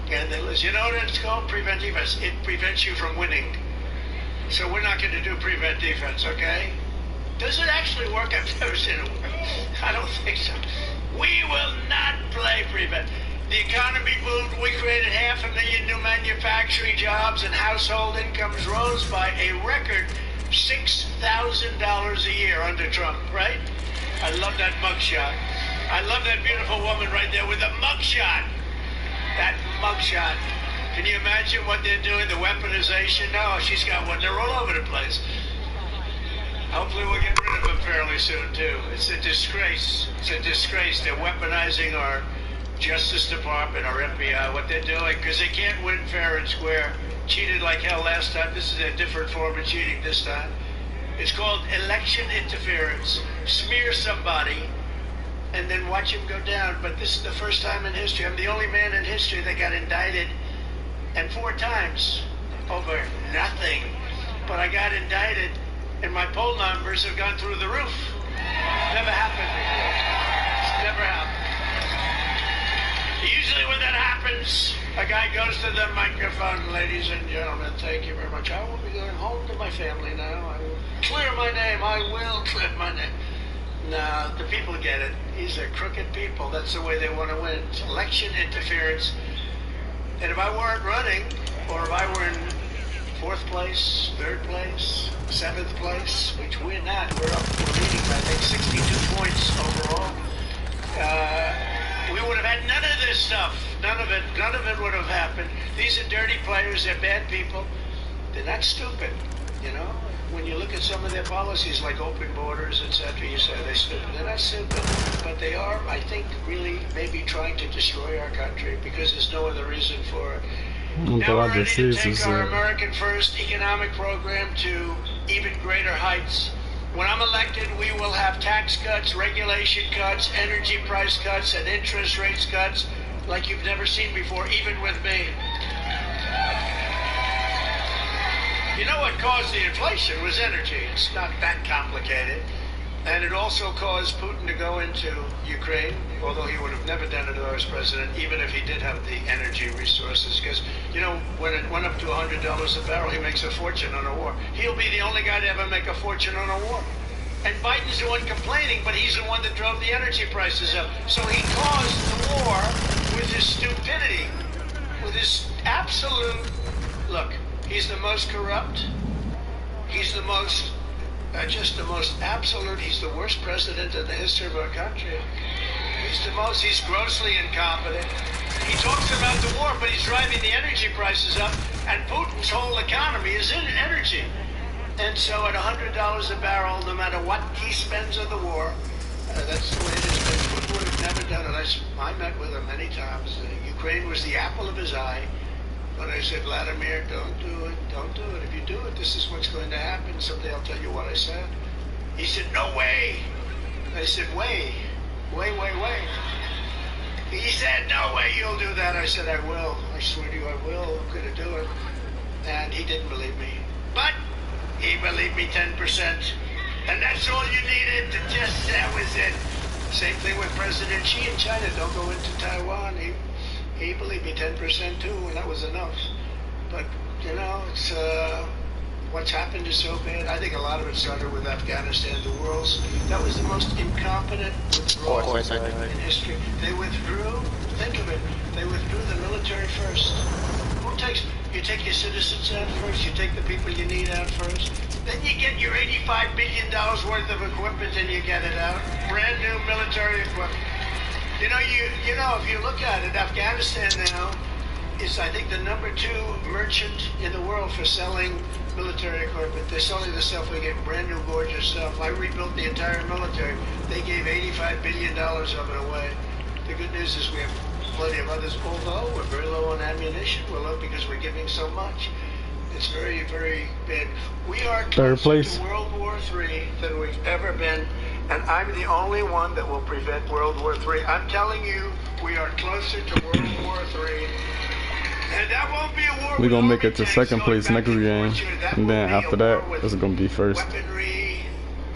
And they lose. You know what it's called? Prevent defense. It prevents you from winning. So we're not going to do prevent defense, okay? Does it actually work? I've never seen it work. I don't think so. We will not play prevent. The economy boomed. We created 500,000 new manufacturing jobs, and household incomes rose by a record $6,000 a year under Trump, right? I love that mugshot. I love that beautiful woman right there with the mugshot. That mugshot. Can you imagine what they're doing? The weaponization? No, she's got one. They're all over the place. Hopefully we'll get rid of them fairly soon, too. It's a disgrace. It's a disgrace. They're weaponizing our Justice Department, our FBI, what they're doing, because they can't win fair and square. Cheated like hell last time. This is a different form of cheating this time. It's called election interference. Smear somebody and then watch him go down. But this is the first time in history. I'm the only man in history that got indicted, and 4 times over nothing. But I got indicted, and my poll numbers have gone through the roof. Never happened before. It's never happened. Usually when that happens, a guy goes to the microphone, ladies and gentlemen, thank you very much. I will be going home to my family now. I will clear my name. I will clear my name. No, the people get it. These are crooked people. That's the way they want to win. It's election interference. And if I weren't running, or if I were in 4th place, 3rd place, 7th place, which we're not, we're leading by, I think, 62 points overall. We would have had none of this stuff. None of it would have happened. These are dirty players. They're bad people. They're not stupid, you know? When you look at some of their policies, like open borders, etc., you say they're stupid. They're not stupid, but they are, I think, really maybe trying to destroy our country because there's no other reason for it. Now we're ready to take our American First economic program to even greater heights. When I'm elected, we will have tax cuts, regulation cuts, energy price cuts, and interest rates cuts like you've never seen before, even with me. You know what caused the inflation was energy. It's not that complicated. And it also caused Putin to go into Ukraine, although he would have never done it as president, even if he did have the energy resources. Because, you know, when it went up to $100 a barrel, he makes a fortune on a war. He'll be the only guy to ever make a fortune on a war. And Biden's the one complaining, but he's the one that drove the energy prices up. So he caused the war with his stupidity, with his absolute... Look, he's the most corrupt. He's the most... just the most absolute, he's the worst president in the history of our country. He's grossly incompetent. He talks about the war, but he's driving the energy prices up, and Putin's whole economy is in energy. And so at $100 a barrel, no matter what he spends on the war, that's the way it is. Putin would have never done it. I met with him many times. Ukraine was the apple of his eye. But I said, Vladimir, don't do it. Don't do it. If you do it, this is what's going to happen. Someday I'll tell you what I said. He said, no way. I said, way. He said, no way you'll do that. I said, I will. I swear to you, I will. I'm going to do it. And he didn't believe me. But he believed me 10%. And that's all you needed to just, that was it. Same thing with President Xi in China. Don't go into Taiwan. He believed me 10% too, and that was enough. But, you know, it's what's happened is so bad. I think a lot of it started with Afghanistan. That was the most incompetent withdrawal in history. They withdrew, think of it, they withdrew the military first. You take your citizens out first, you take the people you need out first, then you get your $85 billion worth of equipment and you get it out. Brand new military equipment. You know, if you look at it, Afghanistan now is, I think, the #2 merchant in the world for selling military equipment. They're selling the stuff, we get brand new, gorgeous stuff. I rebuilt the entire military. They gave $85 billion of it away. The good news is we have plenty of others, although we're very low on ammunition. We're low because we're giving so much. It's very, very bad. We are closer to World War III than we've ever been. And I'm the only one that will prevent World War III. I'm telling you, we are closer to World War III. And that won't be a war. We're gonna make it to second place next game. And then after that, it's gonna be first. Weaponry,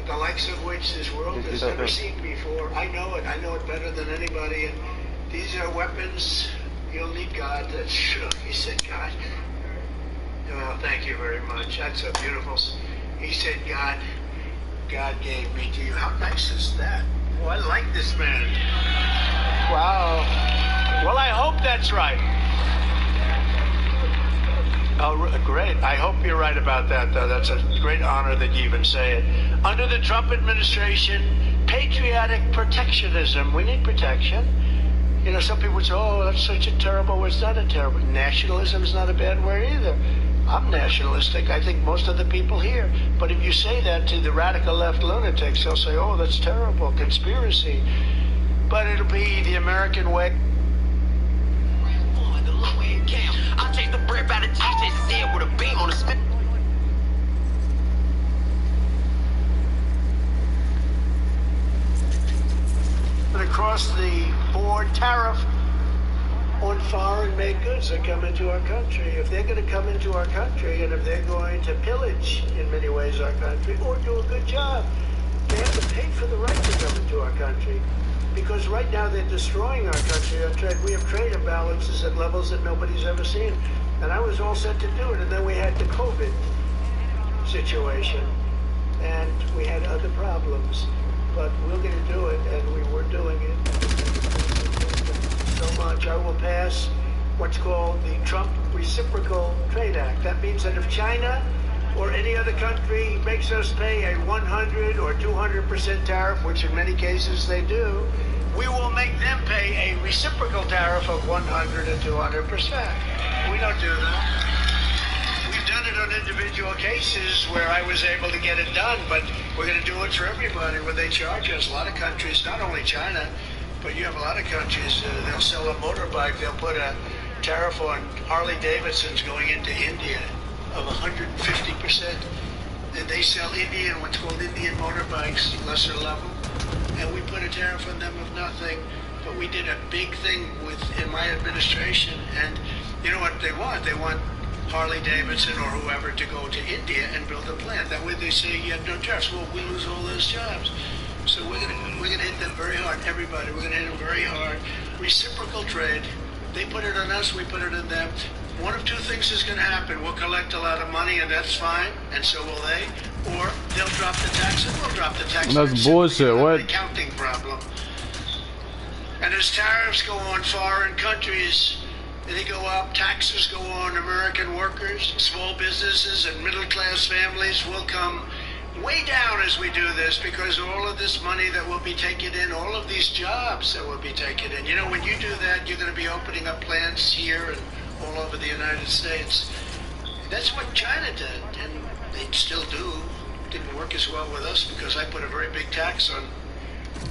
the likes of which this world has never seen before. I know it. I know it better than anybody. And these are weapons. You'll need God. That's true. He said God. Well, thank you very much. That's so beautiful. He said God gave me to you. How nice is that? Oh, I like this man. Wow. Well, I hope that's right. Oh, great. I hope you're right about that, though. That's a great honor that you even say it. Under the Trump administration, patriotic protectionism. We need protection. You know, some people say, oh, that's such a terrible word. It's not a terrible. Nationalism is not a bad word either. I'm nationalistic. I think most of the people here. But if you say that to the radical left lunatics, they'll say, oh, that's terrible, conspiracy. But it'll be the American way. The low end cam. I take the breath out of TJ said with a beam on the spit. Across the board tariff on foreign made goods that come into our country. If they're going to come into our country and if they're going to pillage in many ways our country or do a good job, they have to pay for the right to come into our country. Because right now they're destroying our country. We have trade imbalances at levels that nobody's ever seen. And I was all set to do it. And then we had the COVID situation. And we had other problems. But we're going to do it, and we were doing it so much. I will pass what's called the Trump Reciprocal Trade Act. That means that if China or any other country makes us pay a 100 or 200% tariff, which in many cases they do, we will make them pay a reciprocal tariff of 100 and 200%. We don't do that. We've done it on individual cases where I was able to get it done, but we're going to do it for everybody where they charge us. A lot of countries, not only China, but you have a lot of countries, they'll sell a motorbike, they'll put a tariff on Harley Davidson's going into India of 150%. And they sell Indian, what's called Indian motorbikes, lesser level, and we put a tariff on them of nothing. But we did a big thing in my administration, and you know what they want? They want Harley Davidson or whoever to go to India and build a plant. That way they say you have no tariffs. Well, we lose all those jobs. So we're gonna hit them very hard. Everybody, we're gonna hit them very hard. Reciprocal trade. They put it on us, we put it on them. One of two things is gonna happen. We'll collect a lot of money, and that's fine, and so will they. Or they'll drop the tax, and we'll drop the tax. That's bullshit. What? Accounting problem. And as tariffs go on foreign countries, they go up, taxes go on American workers, small businesses, and middle-class families will come way down as we do this, because all of this money that will be taken in, all of these jobs that will be taken in. You know, when you do that, you're going to be opening up plants here and all over the United States. That's what China did, and they still do. Didn't work as well with us because I put a very big tax on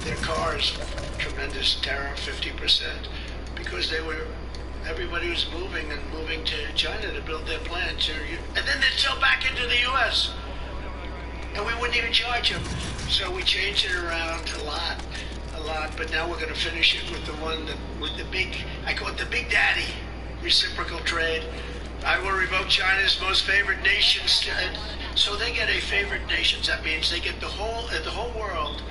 their cars, tremendous tariff, 50%, because everybody was moving to China to build their plants, and then they'd sell back into the U.S. and we wouldn't even charge them. So we changed it around a lot. But now we're going to finish it with the one with the big, I call it the Big Daddy reciprocal trade. I will revoke China's most favored nations. So they get a favored nations. That means they get the whole world,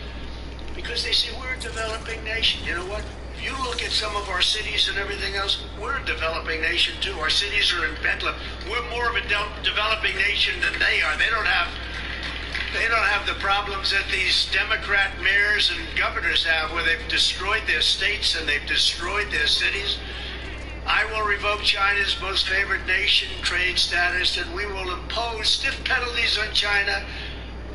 because they say we're a developing nation. You know what? If you look at some of our cities and everything else, we're a developing nation too. Our cities are in Bedlam. We're more of a developing nation than they are. They don't have the problems that these Democrat mayors and governors have, where they've destroyed their states and they've destroyed their cities. I will revoke China's most favored nation trade status, and we will impose stiff penalties on China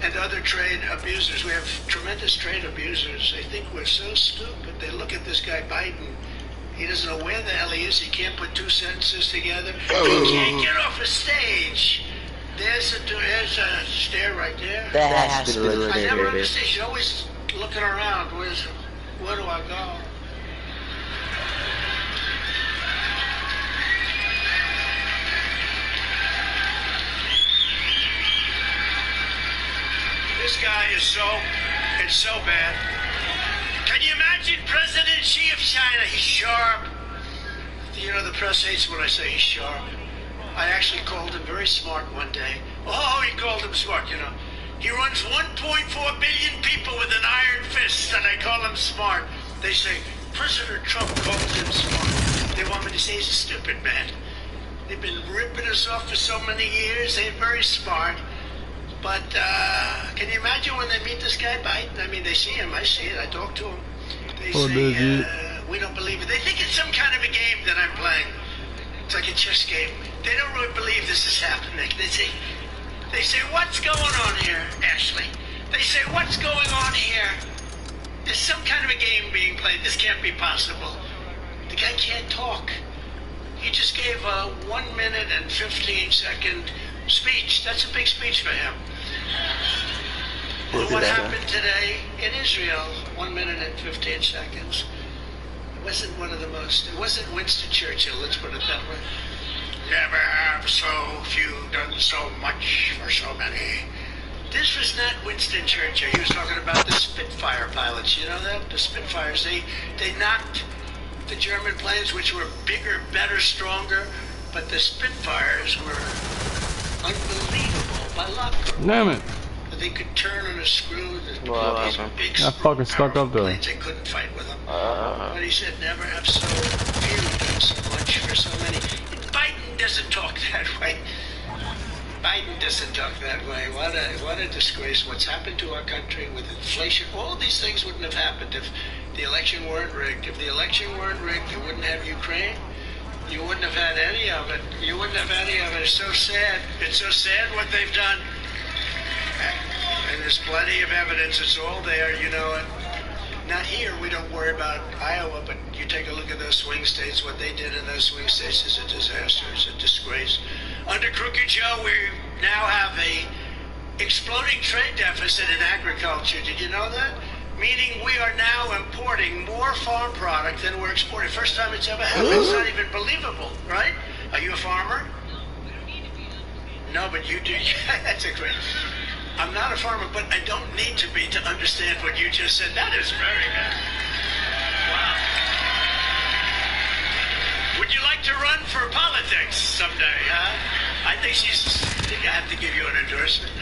and other trade abusers. We have tremendous trade abusers. They think we're so stupid. They look at this guy Biden. He doesn't know where the hell he is. He can't put two sentences together. He can't get off a stage. There's a stair right there. That has to be the I never right understand. She's always looking around. Where do I go? This guy is so It's so bad. Can you imagine President Xi of China? He's sharp. You know, the press hates when I say he's sharp. I actually called him very smart one day. Oh, he called him smart, you know. He runs 1.4 billion people with an iron fist, and I call him smart. They say, President Trump called him smart. They want me to say he's a stupid man. They've been ripping us off for so many years. They're very smart. But can you imagine when they meet this guy Biden? I mean, they see him. I see it. I talk to him. They say, we don't believe it. They think it's some kind of a game that I'm playing. It's like a chess game. They don't really believe this is happening. They say, what's going on here, Ashley? They say, what's going on here? There's some kind of a game being played. This can't be possible. The guy can't talk. He just gave a 1 minute and 15-second speech. That's a big speech for him. What happened today in Israel, 1 minute and 15 seconds. It wasn't one of the most, it wasn't Winston Churchill, let's put it that way. Never have so few done so much for so many. This was not Winston Churchill. He was talking about the Spitfire pilots. You know that? The Spitfires, they knocked the German planes, which were bigger, better, stronger, but the Spitfires were unbelievable by luck. Damn it. They could turn on a screw. These big, I fucking stuck up there. Planes, they couldn't fight with them. But he said, never have so few done so much for so many. Biden doesn't talk that way. Biden doesn't talk that way. What a disgrace. What's happened to our country with inflation. All of these things wouldn't have happened if the election weren't rigged. If the election weren't rigged, you wouldn't have Ukraine. You wouldn't have had any of it. You wouldn't have any of it. It's so sad. It's so sad what they've done. And there's plenty of evidence. It's all there, you know it. Not here, we don't worry about Iowa, but you take a look at those swing states. What they did in those swing states is a disaster. It's a disgrace. Under Crooked Joe, we now have a exploding trade deficit in agriculture. Did you know that? Meaning we are now importing more farm product than we're exporting. First time it's ever happened. It's not even believable, right? Are you a farmer? No, but you do. That's a great... I'm not a farmer, but I don't need to be to understand what you just said. That is very good. Wow. Would you like to run for politics someday, huh? I think I have to give you an endorsement.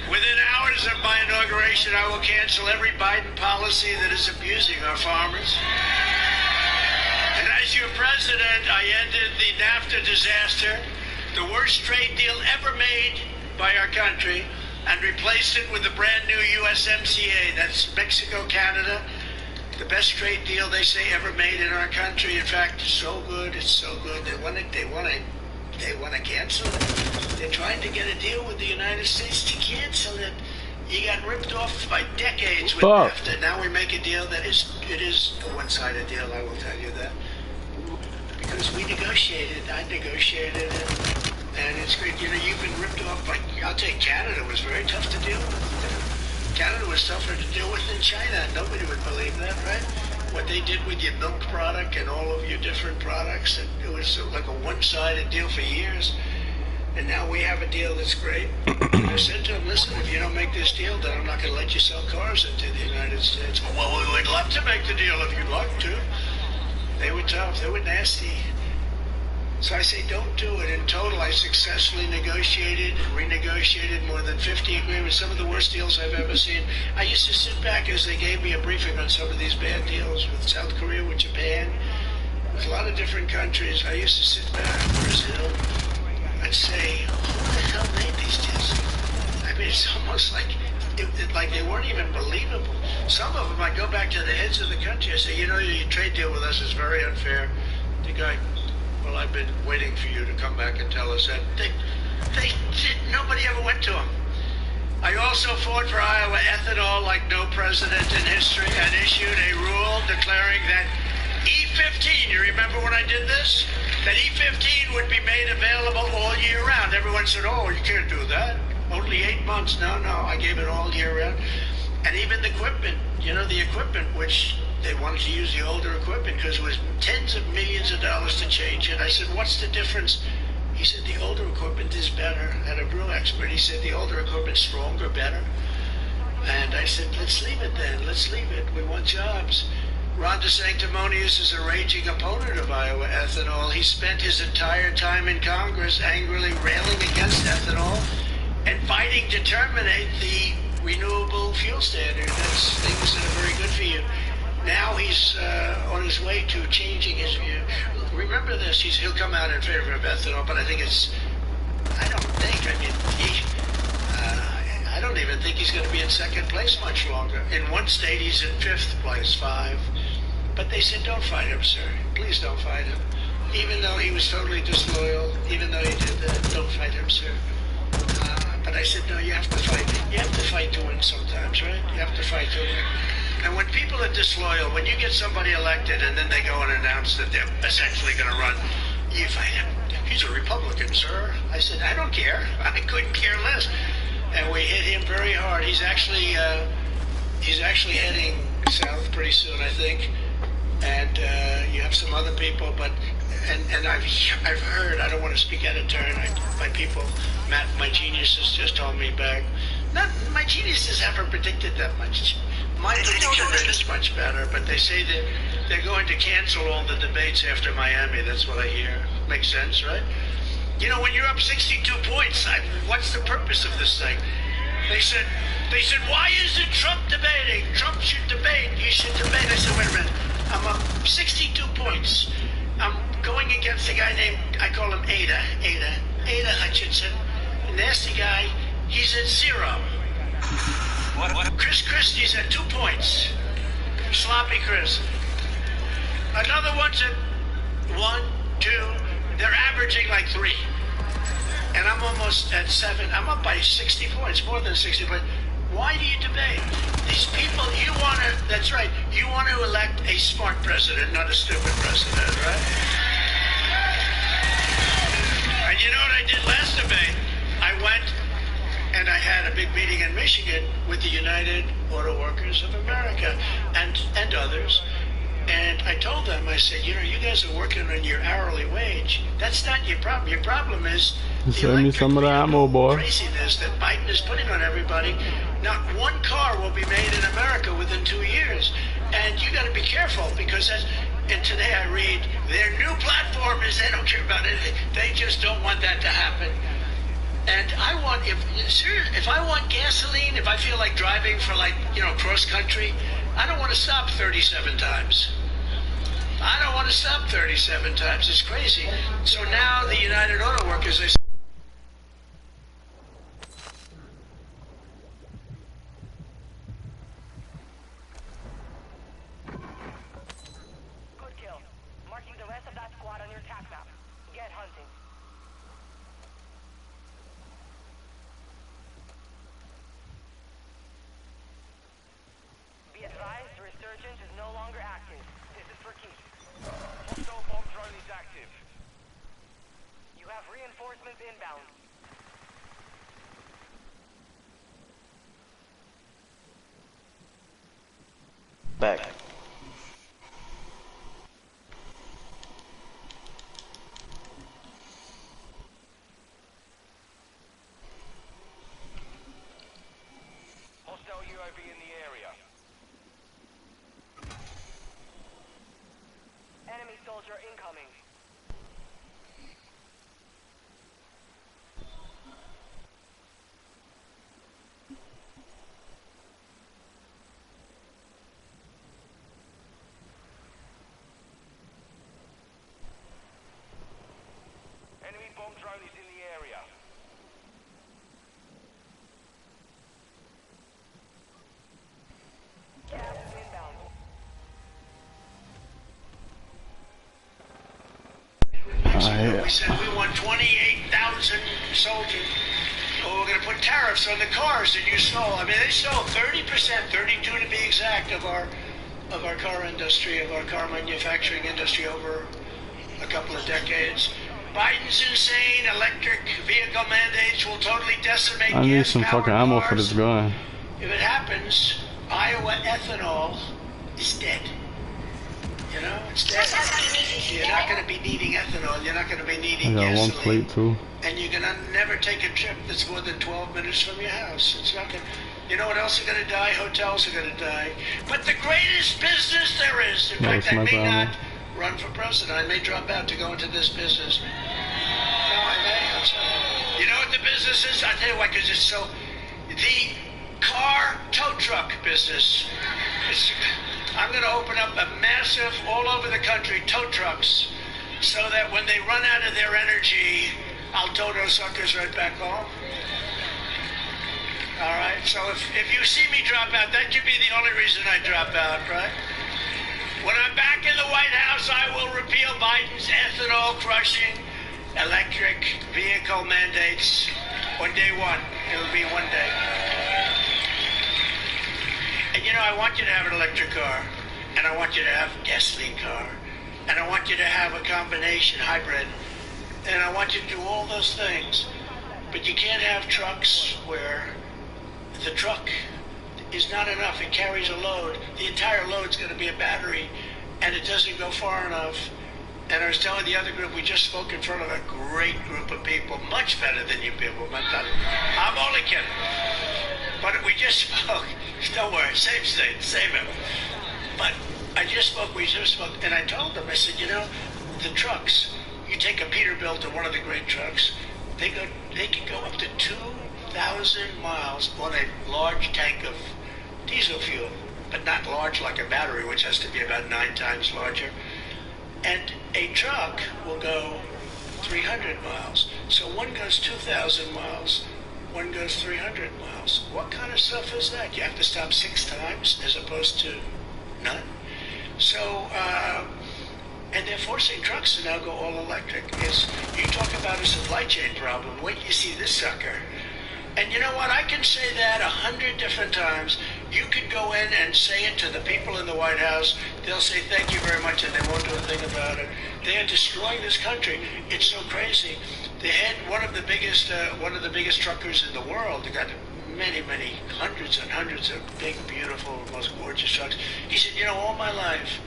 Within hours of my inauguration, I will cancel every Biden policy that is abusing our farmers. And as your president, I ended the NAFTA disaster, the worst trade deal ever made by our country, and replaced it with the brand new USMCA. That's Mexico, Canada. The best trade deal they say ever made in our country. In fact, it's so good. It's so good. They want to cancel it. They're trying to get a deal with the United States to cancel it. You got ripped off by decades with NAFTA. Now we make a deal that is a one-sided deal. I will tell you that, because we negotiated. I negotiated it. And it's great, you know, you've been ripped off by, I'll tell you, Canada was very tough to deal with. Canada was tougher to deal with than China. Nobody would believe that, right? What they did with your milk product and all of your different products, and it was like a one-sided deal for years. And now we have a deal that's great. And I said to them, listen, if you don't make this deal, then I'm not going to let you sell cars into the United States. Well, we would love to make the deal if you'd like to. They were tough. They were nasty. So I say, don't do it. In total, I successfully negotiated, renegotiated more than 50 agreements, some of the worst deals I've ever seen. I used to sit back as they gave me a briefing on some of these bad deals with South Korea, with Japan, with a lot of different countries. I used to sit back, Brazil, and say, who the hell made these deals? I mean, it's almost like they weren't even believable. Some of them, I go back to the heads of the country. I say, you know, your trade deal with us is very unfair. The guy, well, I've been waiting for you to come back and tell us that. Nobody ever went to him. I also fought for Iowa ethanol like no president in history, and issued a rule declaring that E15, you remember when I did this? That E15 would be made available all year round. Everyone said, oh, you can't do that. Only 8 months. No, I gave it all year round. And even the equipment, you know, the equipment, which they wanted to use the older equipment because it was tens of millions of dollars to change it. I said, what's the difference? He said, the older equipment is better. And a real expert, he said, the older equipment's stronger, better. And I said, let's leave it then. Let's leave it. We want jobs. Ron DeSanctimonious is a raging opponent of Iowa ethanol. He spent his entire time in Congress angrily railing against ethanol and fighting to terminate the renewable fuel standard. That's things that are very good for you. Now he's on his way to changing his view. Remember this, he'll come out in favor of ethanol, but I think I don't even think he's going to be in second place much longer. In one state, he's in fifth place, 5. But they said, don't fight him, sir. Please don't fight him. Even though he was totally disloyal, even though he did that, don't fight him, sir. But I said, no, you have to fight. You have to fight to win sometimes, right? You have to fight to win. And when people are disloyal, when you get somebody elected and then they go and announce that they're essentially going to run, you fight him. He's a Republican, sir. I said, I don't care. I couldn't care less. And we hit him very hard. He's actually heading south pretty soon, I think. And you have some other people, but and I've heard. I don't want to speak out of turn. My people, Matt, my geniuses just told me back. Not my geniuses haven't predicted that much. My prediction is much better, but they say that they're going to cancel all the debates after Miami. That's what I hear. Makes sense, right? You know, when you're up 62 points, what's the purpose of this thing? They said, why isn't Trump debating? Trump should debate. You should debate. I said, wait a minute. I'm up 62 points. I'm going against a guy named, I call him Ada Hutchinson. A nasty guy. He's at 0. Chris Christie's at 2 points. Sloppy Chris. Another one's at 1, 2. They're averaging like 3. And I'm almost at 7. I'm up by 60 points, more than 60 points. Why do you debate? These people, that's right, you want to elect a smart president, not a stupid president, right? And you know what I did last debate? I went and I had a big meeting in Michigan with the United Auto Workers of America and others. And I told them, I said, you know, you guys are working on your hourly wage. That's not your problem. Your problem is send me some of the ammo, boy. Craziness that Biden is putting on everybody. Not one car will be made in America within 2 years. And you got to be careful because and today I read their new platform is they don't care about anything. They just don't want that to happen. And I want, if I want gasoline, if I feel like driving for cross country, I don't want to stop 37 times. I don't want to stop 37 times. It's crazy. So now the United Auto Workers, they Good kill. Marking the rest of that squad on your attack map. Get hunting. Be advised, the resurgence is no longer active. This is for keeps. Hostile bomb drone is active. You have reinforcements inbound. Back. Hostile UAV in the area. Enemy soldier incoming. Enemy bomb drone is in the area. Gas is inbound. We said we want 28,000 soldiers. Well, we're going to put tariffs on the cars that you stole. I mean, they stole 30%, 32 to be exact, of our car industry, of our car manufacturing industry over a couple of decades. Biden's insane. Electric vehicle mandates will totally decimate. I need some fucking ammo for this gun. If it happens, Iowa ethanol is dead. You know, it's dead. You're not going to be needing ethanol. You're not going to be needing I got gasoline. one plate too. And you're going to never take a trip that's more than 12 minutes from your house. It's not going to... You know what else are going to die? Hotels are going to die. But the greatest business there is, in fact, I may not run for president. I may drop out to go into this business. No, I may. I'm sorry. You know what the business is? I'll tell you why, because it's so... The car tow truck business. I'm going to open up a massive, all over the country, tow trucks, so that when they run out of their energy, I'll tow those suckers right back home. All right, so if you see me drop out, that could be the only reason I drop out, right? When I'm back in the White House, I will repeal Biden's ethanol-crushing electric vehicle mandates on day one. It'll be one day. And you know, I want you to have an electric car, and I want you to have a gasoline car, and I want you to have a combination hybrid, and I want you to do all those things. But you can't have trucks where the truck is not enough. It carries a load. The entire load's going to be a battery, and it doesn't go far enough. And I was telling the other group, we just spoke in front of a great group of people, much better than you people. I'm only kidding. But we just spoke. Don't worry, same state, same him. But we just spoke, and I told them, I said, you know, the trucks, you take a Peterbilt or one of the great trucks, they can go up to 2,000 miles on a large tank of diesel fuel, but not large like a battery, which has to be about 9 times larger. And a truck will go 300 miles. So one goes 2,000 miles, one goes 300 miles. What kind of stuff is that? You have to stop 6 times as opposed to none. So, and they're forcing trucks to now go all electric. You talk about a supply chain problem. Wait till you see this sucker. And you know what? I can say that 100 different times. You could go in and say it to the people in the White House. They'll say thank you very much, and they won't do a thing about it. They are destroying this country. It's so crazy. They had one of the biggest truckers in the world. They got many hundreds and hundreds of big, beautiful, most gorgeous trucks. He said, you know, all my life,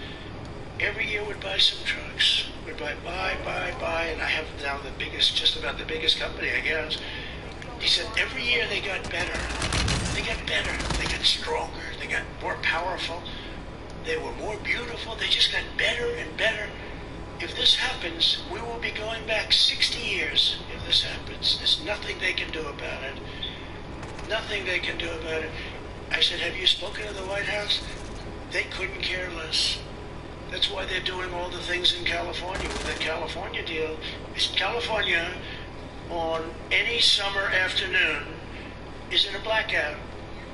every year would buy some trucks. Would buy, and I have now just about the biggest company, I guess. He said every year they got better. They got better. They got stronger. They got more powerful. They were more beautiful. They just got better and better. If this happens, we will be going back 60 years if this happens. There's nothing they can do about it. Nothing they can do about it. I said, have you spoken to the White House? They couldn't care less. That's why they're doing all the things in California with the California deal. California, on any summer afternoon, is in a blackout.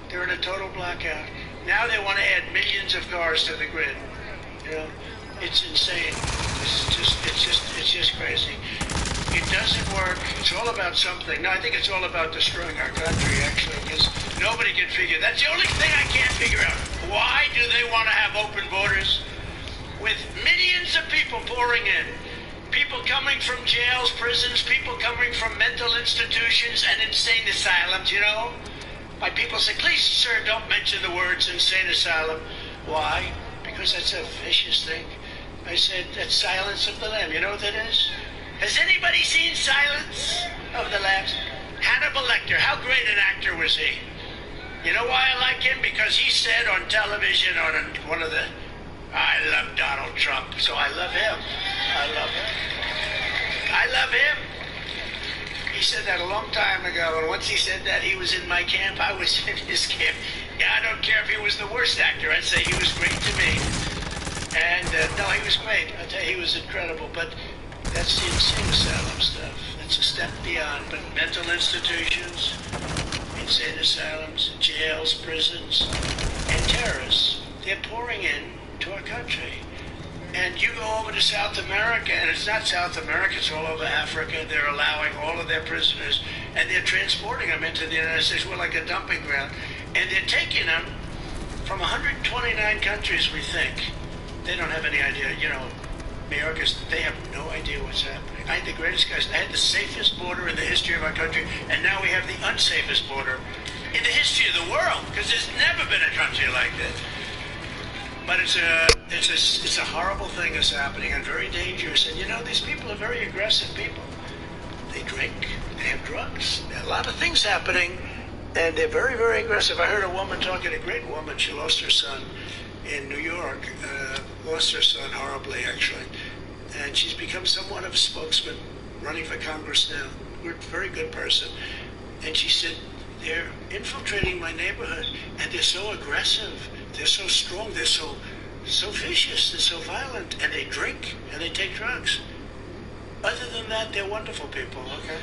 They're in a total blackout. Now they want to add millions of cars to the grid. You know, it's insane. It's just crazy. It doesn't work. It's all about something. No, I think it's all about destroying our country, actually, because nobody can figure. That's the only thing I can't figure out. Why do they want to have open borders with millions of people pouring in? People coming from jails, prisons, people coming from mental institutions and insane asylums, you know? My people say, please, sir, don't mention the words insane asylum. Why? Because that's a vicious thing. I said, that's Silence of the Lamb. You know what that is? Has anybody seen Silence of the Lambs? Hannibal Lecter, how great an actor was he? You know why I like him? Because he said on television, I love Donald Trump, so I love him. I love him. He said that a long time ago, and once he said that, he was in my camp. I was in his camp. Yeah, I don't care if he was the worst actor. I'd say he was great to me. And, no, he was great. I'll tell you, he was incredible. But that's the insane asylum stuff. That's a step beyond. But mental institutions, insane asylums, jails, prisons, and terrorists, they're pouring in to our country. And you go over to South America, and it's not South America, it's all over Africa. They're allowing all of their prisoners, and they're transporting them into the United States. We're like a dumping ground. And they're taking them from 129 countries, we think. They don't have any idea, you know, Americans, they have no idea what's happening. I had the greatest guys. I had the safest border in the history of our country, and now we have the unsafest border in the history of the world, because there's never been a country like this. But it's a horrible thing that's happening and very dangerous. And you know, these people are very aggressive people. They drink, they have drugs, there are a lot of things happening. And they're very, very aggressive. I heard a woman talking, a great woman, she lost her son in New York, lost her son horribly, actually. And she's become somewhat of a spokesman, running for Congress now. We're a very good person. And she said, they're infiltrating my neighborhood, and they're so aggressive, they're so strong, they're so vicious, they're so violent, and they drink, and they take drugs. Other than that, they're wonderful people, okay?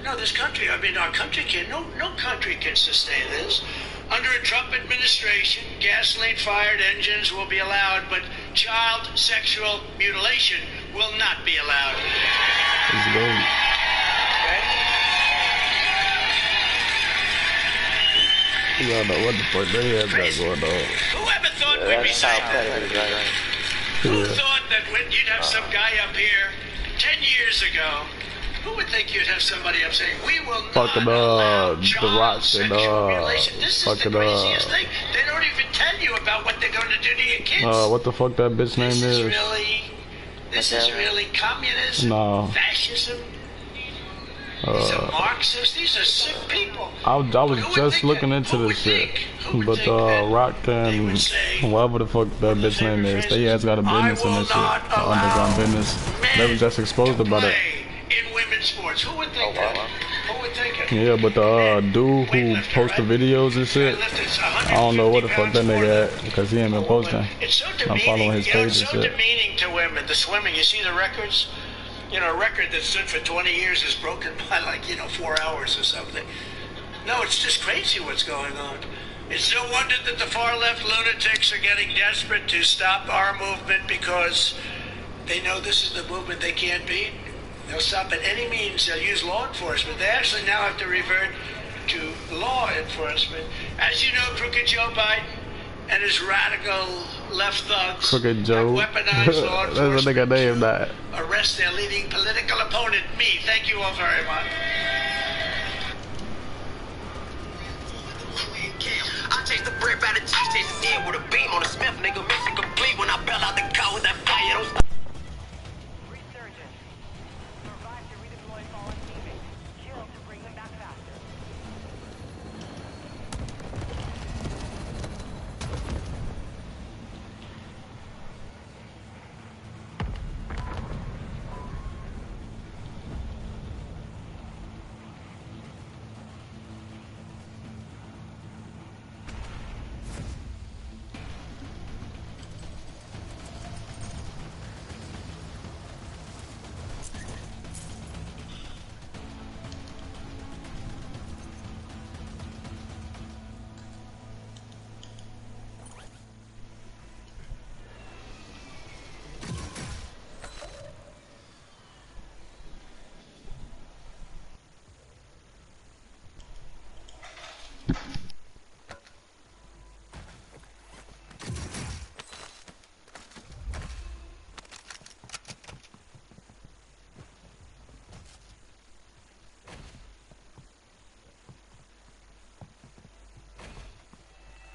No, this country, I mean, our country no country can sustain this. Under a Trump administration, gasoline-fired engines will be allowed, but child sexual mutilation will not be allowed. Let's go. Okay? You don't know what the fuck they have got going on. Whoever thought we'd be That's how saying that? petty, right? Who thought that when you'd have some guy up here 10 years ago, who would think you'd have somebody up saying, we will not Fucking allow The child Rock and sexual mutilation? This is the fucking craziest thing. They don't even tell you about what they're going to do to your kids. what the fuck that bitch name This is? is really communism, No. fascism. These are Marxists. These are sick people. I was Who would just think looking that? into Who would this shit, think? Who would but think that Rock they and would say, whatever the fuck that bitch name is, they has got a business in this shit, underground business. They was just exposed about it. in women's sports. Who would think that? Who would think it? Yeah, but the dude who posted videos and shit, I don't know what the fuck that nigga at, because he ain't been posting. It's so I'm demeaning. following his You know, page it's and so shit. demeaning to women. The swimming, you see the records? You know, a record that stood for 20 years is broken by 4 hours or something. No, it's just crazy what's going on. It's no wonder that the far left lunatics are getting desperate to stop our movement because they know this is the movement they can't beat. They'll stop at any means. They'll use law enforcement. They actually now have to revert to law enforcement. As you know, Crooked Joe Biden and his radical left thugs Crooked Joe. have weaponized law That's what they got enforcement named that. to arrest their leading political opponent, me. Thank you all very much. I chase the bread by the cheese, chase the end with a beam on a Smith, nigga. Mission complete when I bail out the car with that fire. Don't stop. Resurgence. Survive to redeploy fallen teammates. Kill to bring them back faster.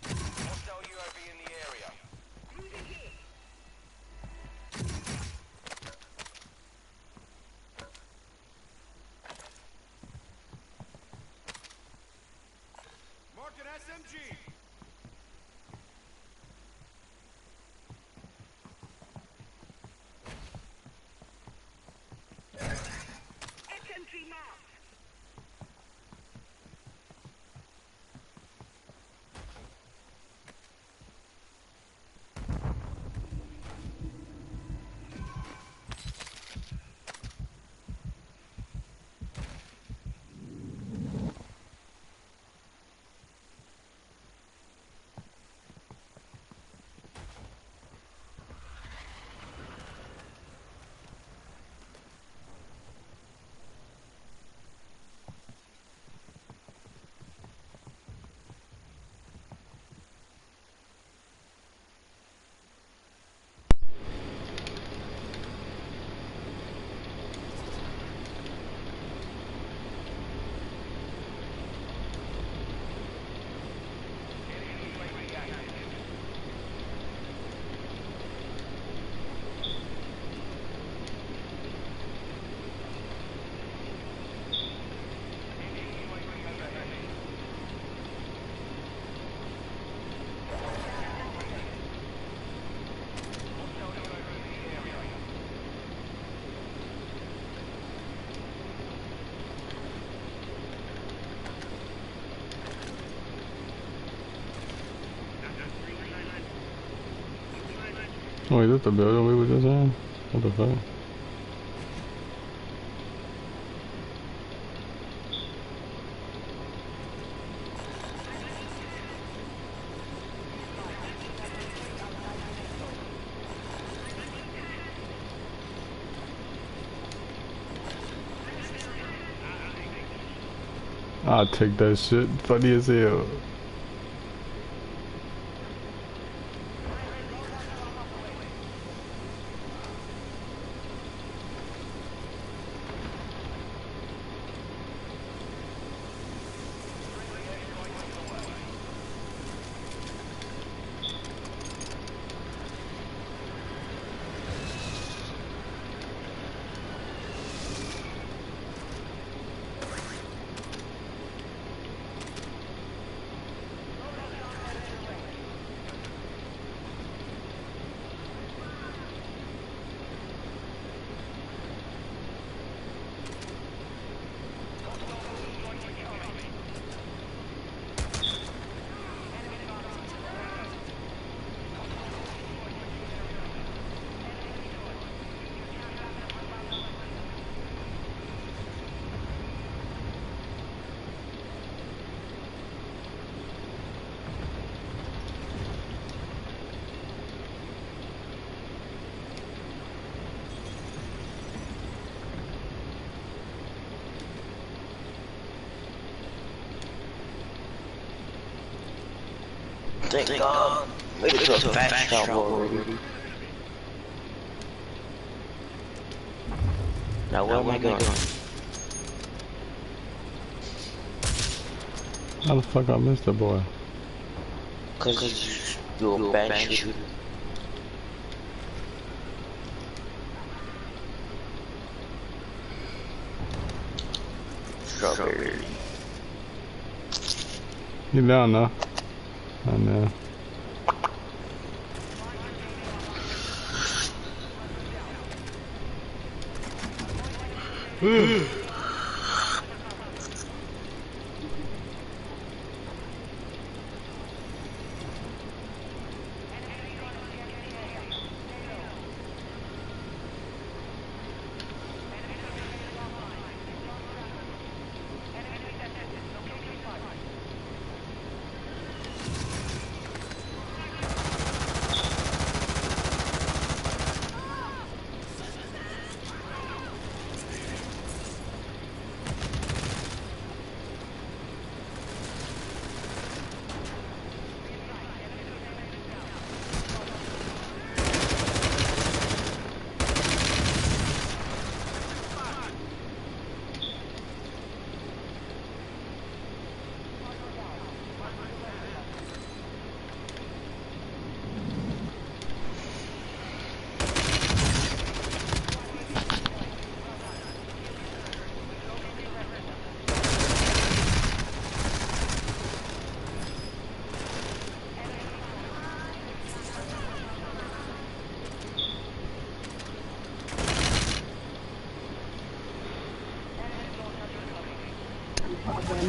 Hostile UAV in the area. Mark an SMG. Infantry marked. Wait, is this the building we were just in? What the fuck? I'll take that shit. Funny as hell. Thank God. Make it to a fast travel already. Now where am I going? How the fuck I missed the boy? Cause you're a bad shooter. Strawberry. You down now? I know.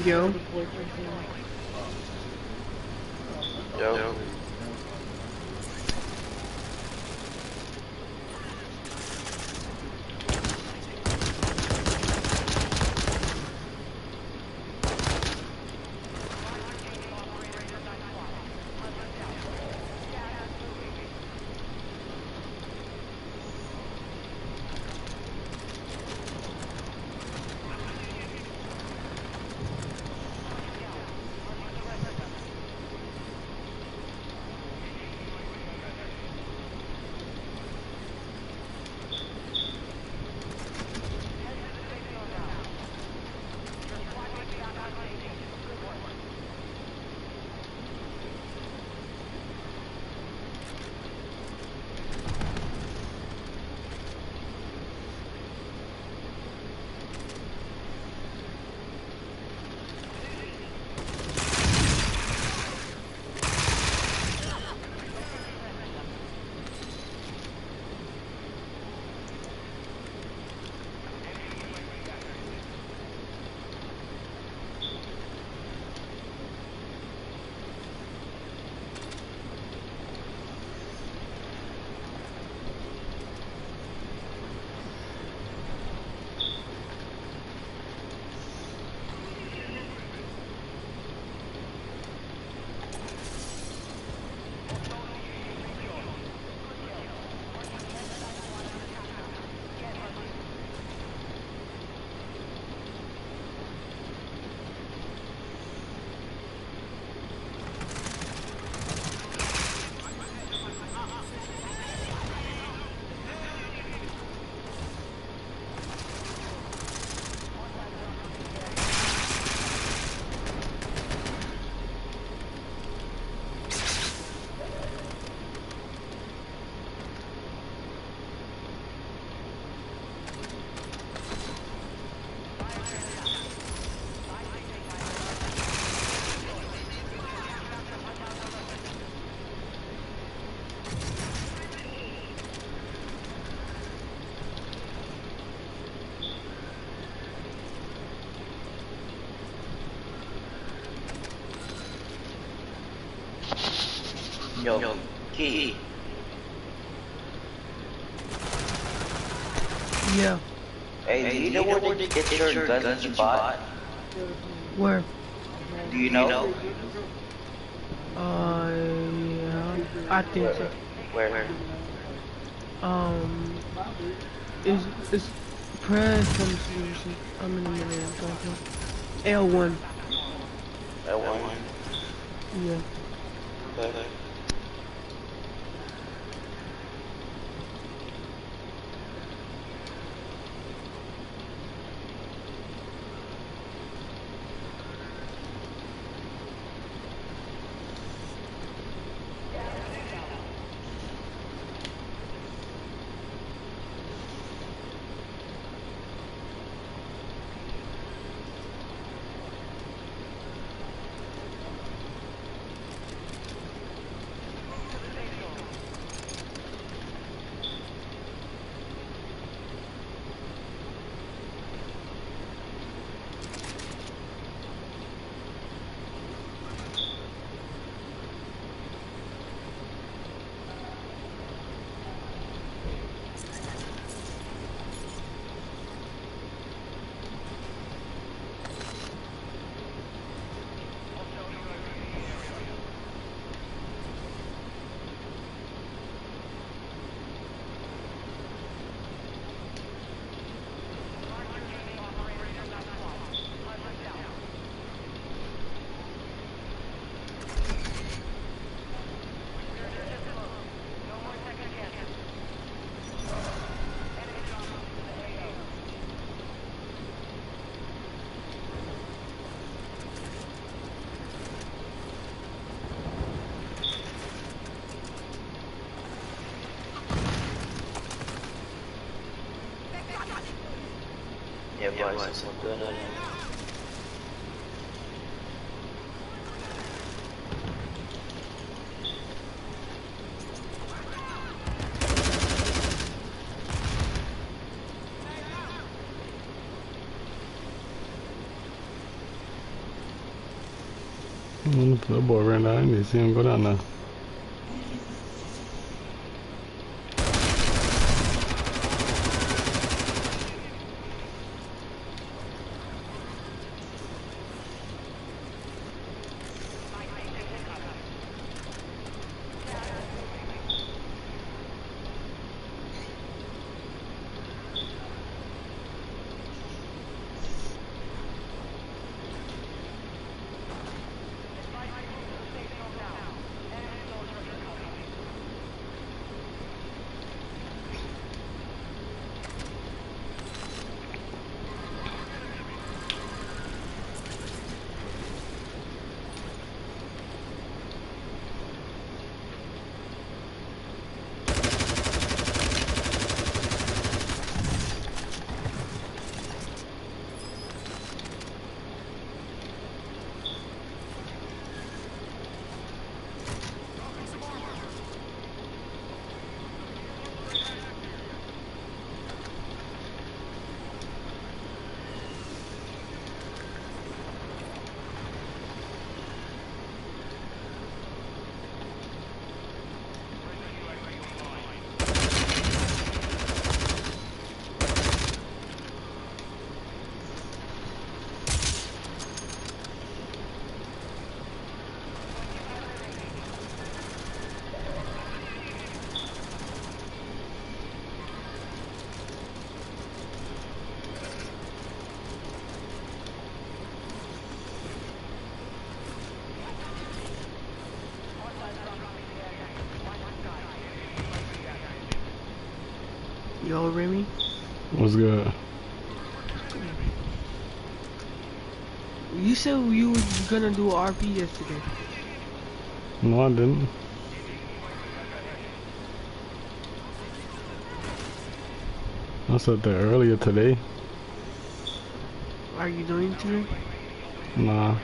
Yo. Yo. Yo, Key. Yeah. Hey, do you know where to get your guns that you bought? Where? Do you know? Yeah. I think so. Where? It's press. Let me see. I'm in a minute. I'm trying to. L1. L1. Yeah. Okay. Yeah, boys, it's good. That boy ran down. I need to see him go down there. Yo, Remy. What's good? You said you was gonna do RP yesterday. No, I didn't. I said that earlier today. Are you doing today? Nah.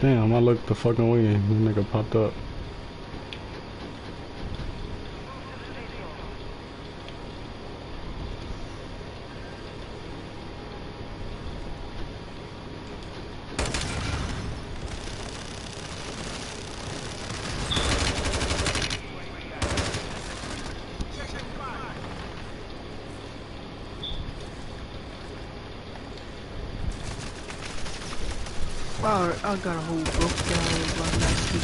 Damn, I looked the fucking way and the nigga popped up. Alright, I got a whole book down about last week.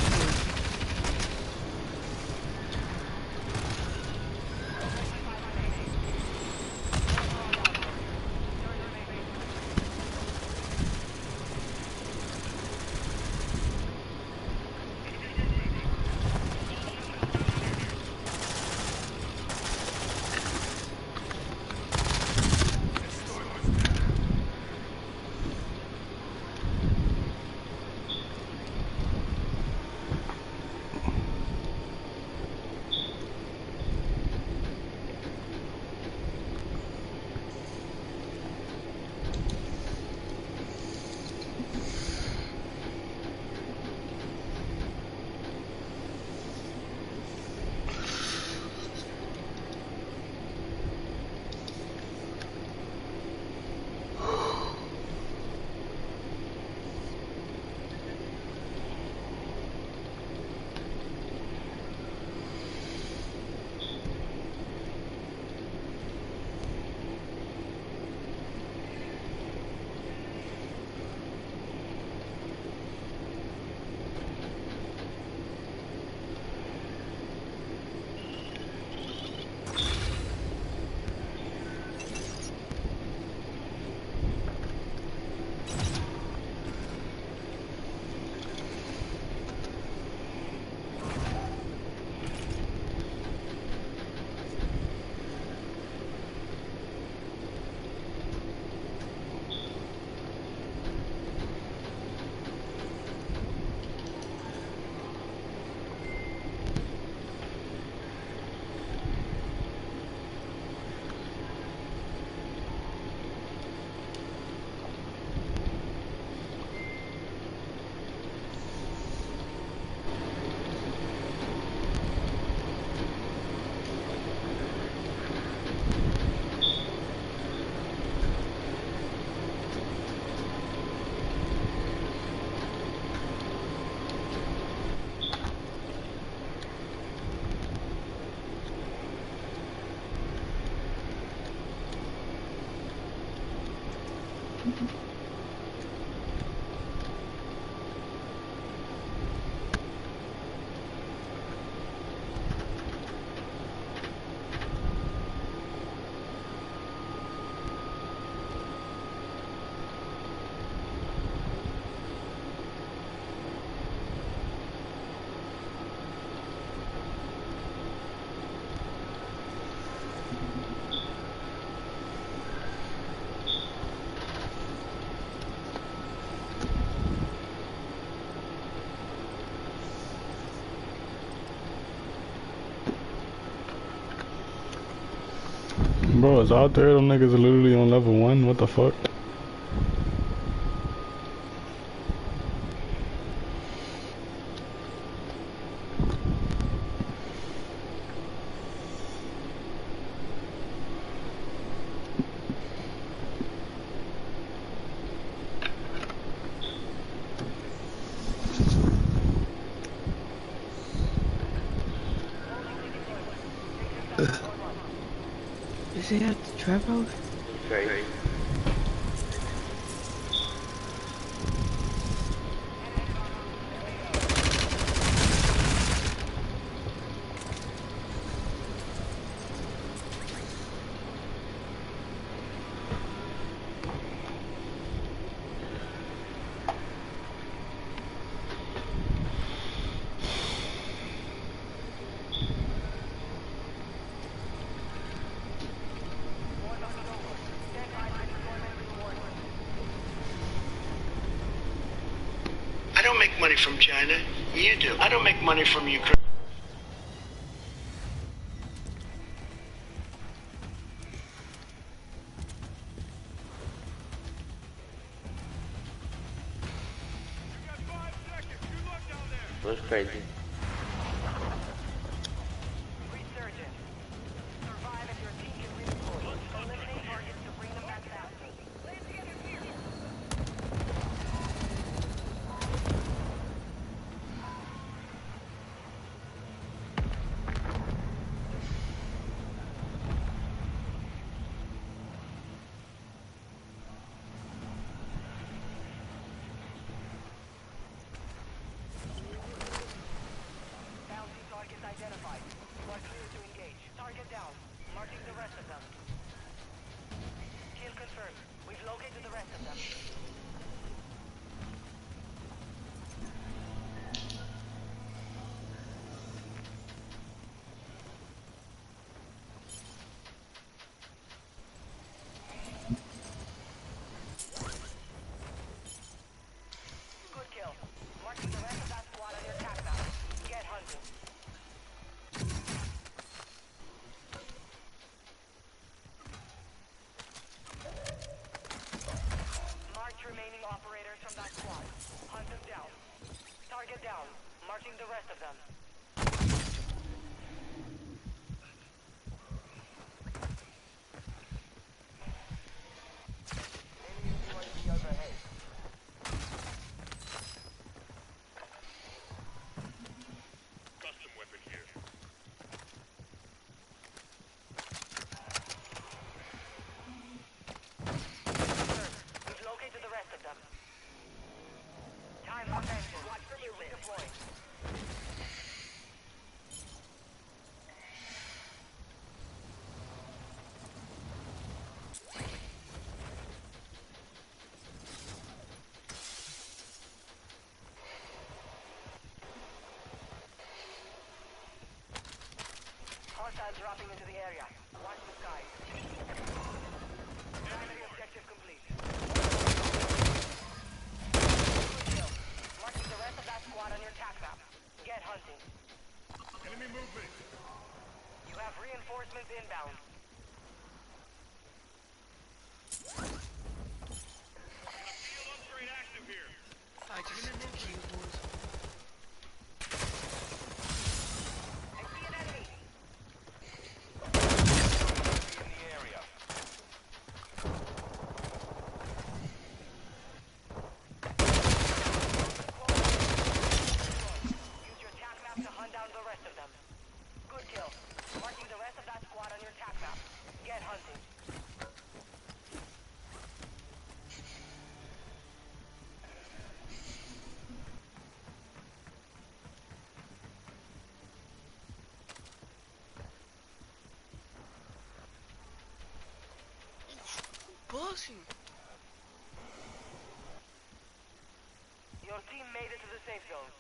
Bro, it's out there. Them niggas are literally on level 1. What the fuck? Is it at the trap house? Okay. I don't make money from China. You do. I don't make money from Ukraine. That's crazy. Resurgent. Survive if your team can redeploy. Eliminate targets to bring them back faster. Target down. Marching the rest of them. Custom weapon here. We've located the rest of them. Time for action. Watch for movement. Deploying. Hostiles dropping into the area. Watch the skies. Primary objective complete. Good kill. Marking the rest of that squad on your attack map. Get hunting. Enemy movement. You have reinforcements inbound. Field upgrade active here. I just hit the keyboard. I see an enemy. In the area. Use your attack map to hunt down the rest of them. Good kill. Marking the rest of that squad on your attack map. Get hunting. Bullshit. Your team made it to the safe zone.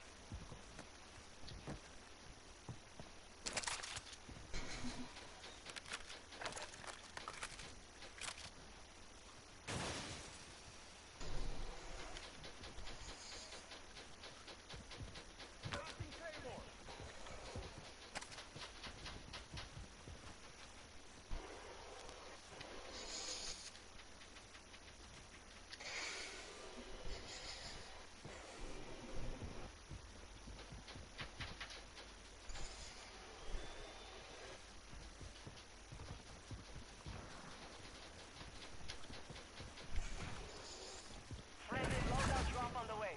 Friendly loadout drop on the way.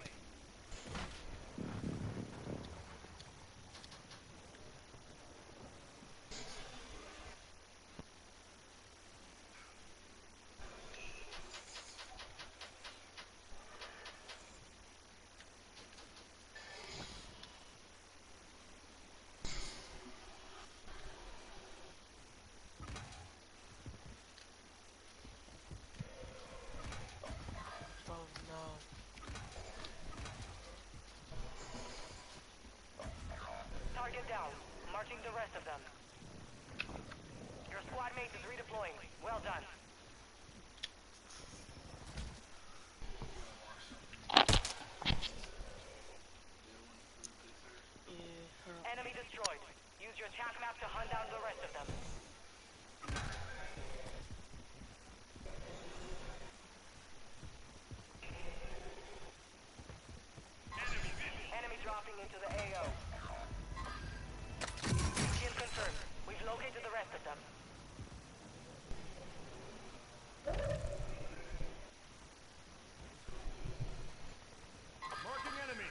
Oh no. Target down. Marching the rest of them. Your squad mate is redeploying. Well done. Yeah. Enemy destroyed. Use your attack map to hunt down the rest of them. Enemy dropping into the AO. Kill confirmed. We've located the rest of them. Marking enemy.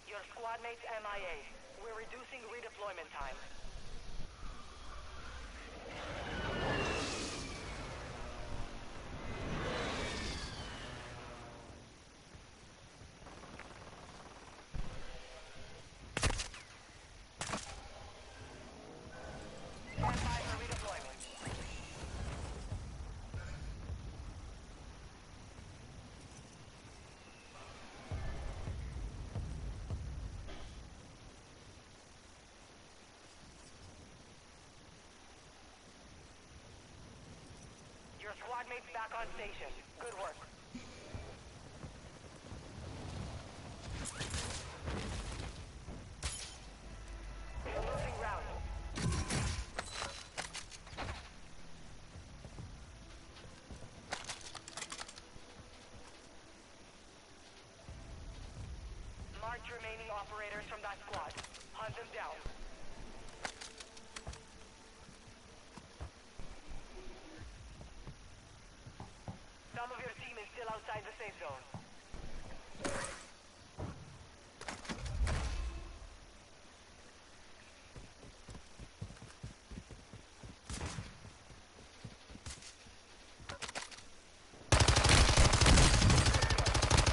Your squad mate's MIA. We're reducing redeployment time. Stand by for redeployment. Your squad mates back on station. Good work. You're losing ground. Marked remaining operators from that squad. Hunt them down. Some of your team is still outside the safe zone.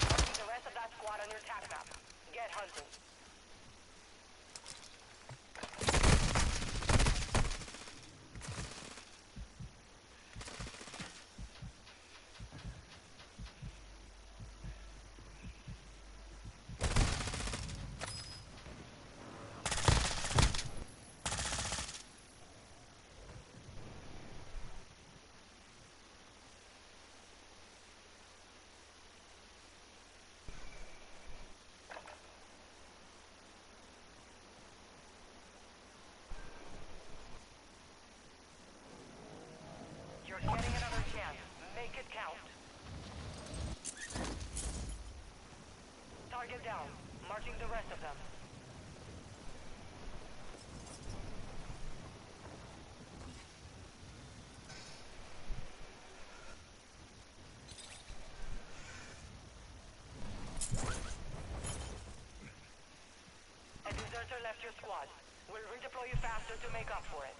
Marking the rest of that squad on your attack map. Get hunting. You're getting another chance. Make it count. Target down. Marching the rest of them. A deserter left your squad. We'll redeploy you faster to make up for it.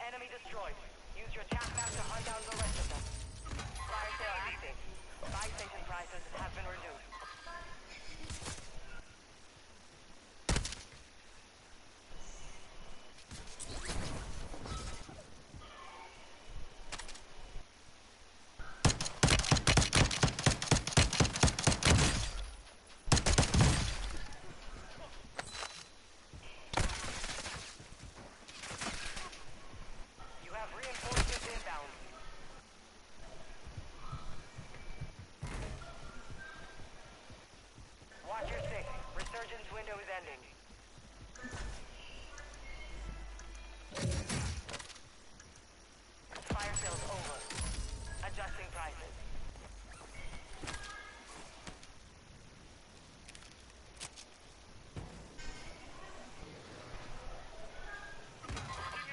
Enemy destroyed. Use your attack map to hunt down the rest of them. Fire sale active. Buy station prices have been reduced. You have reinforcements inbound. Watch your six. Resurgence window is ending. Fire sale's over. Adjusting prices.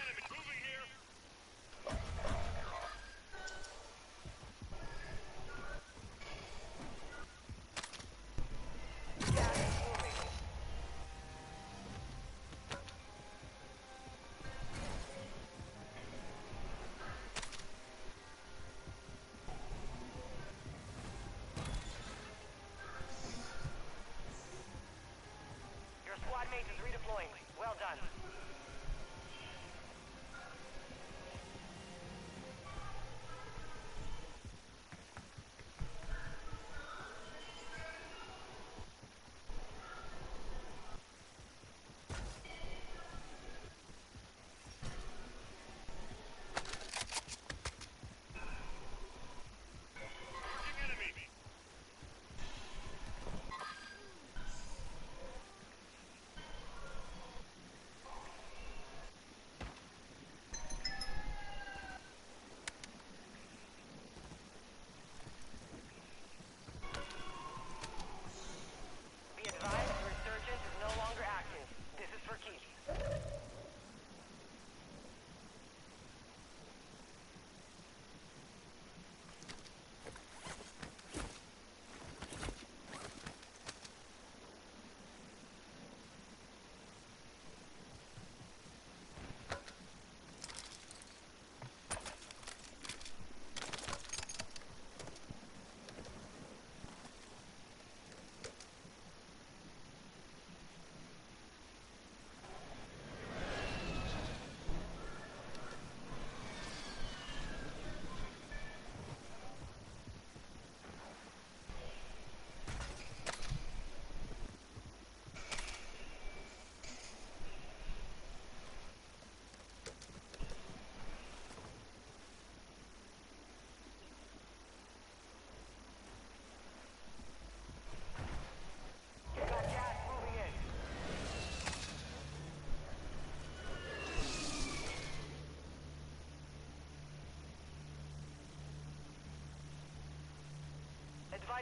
Enemy moving here. Gas is moving. Your squad mate is redeploying. Well done. Enemy.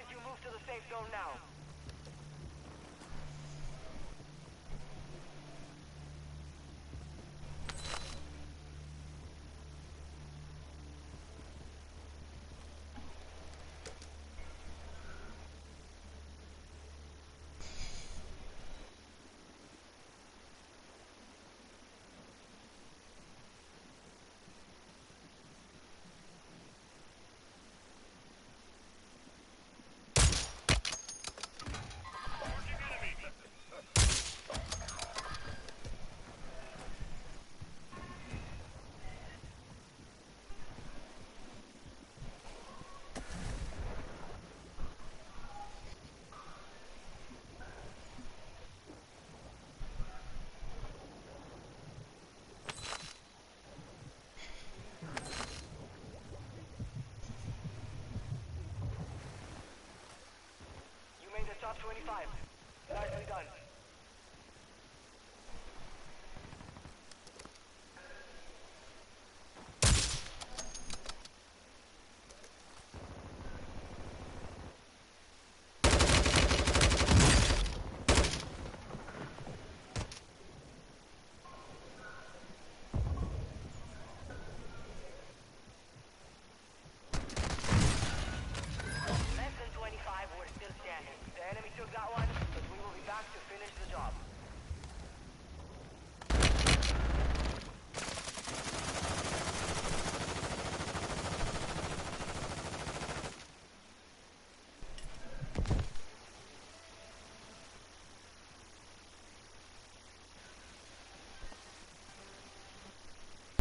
advise you move to the safe zone now. You made the top 25. Nicely done.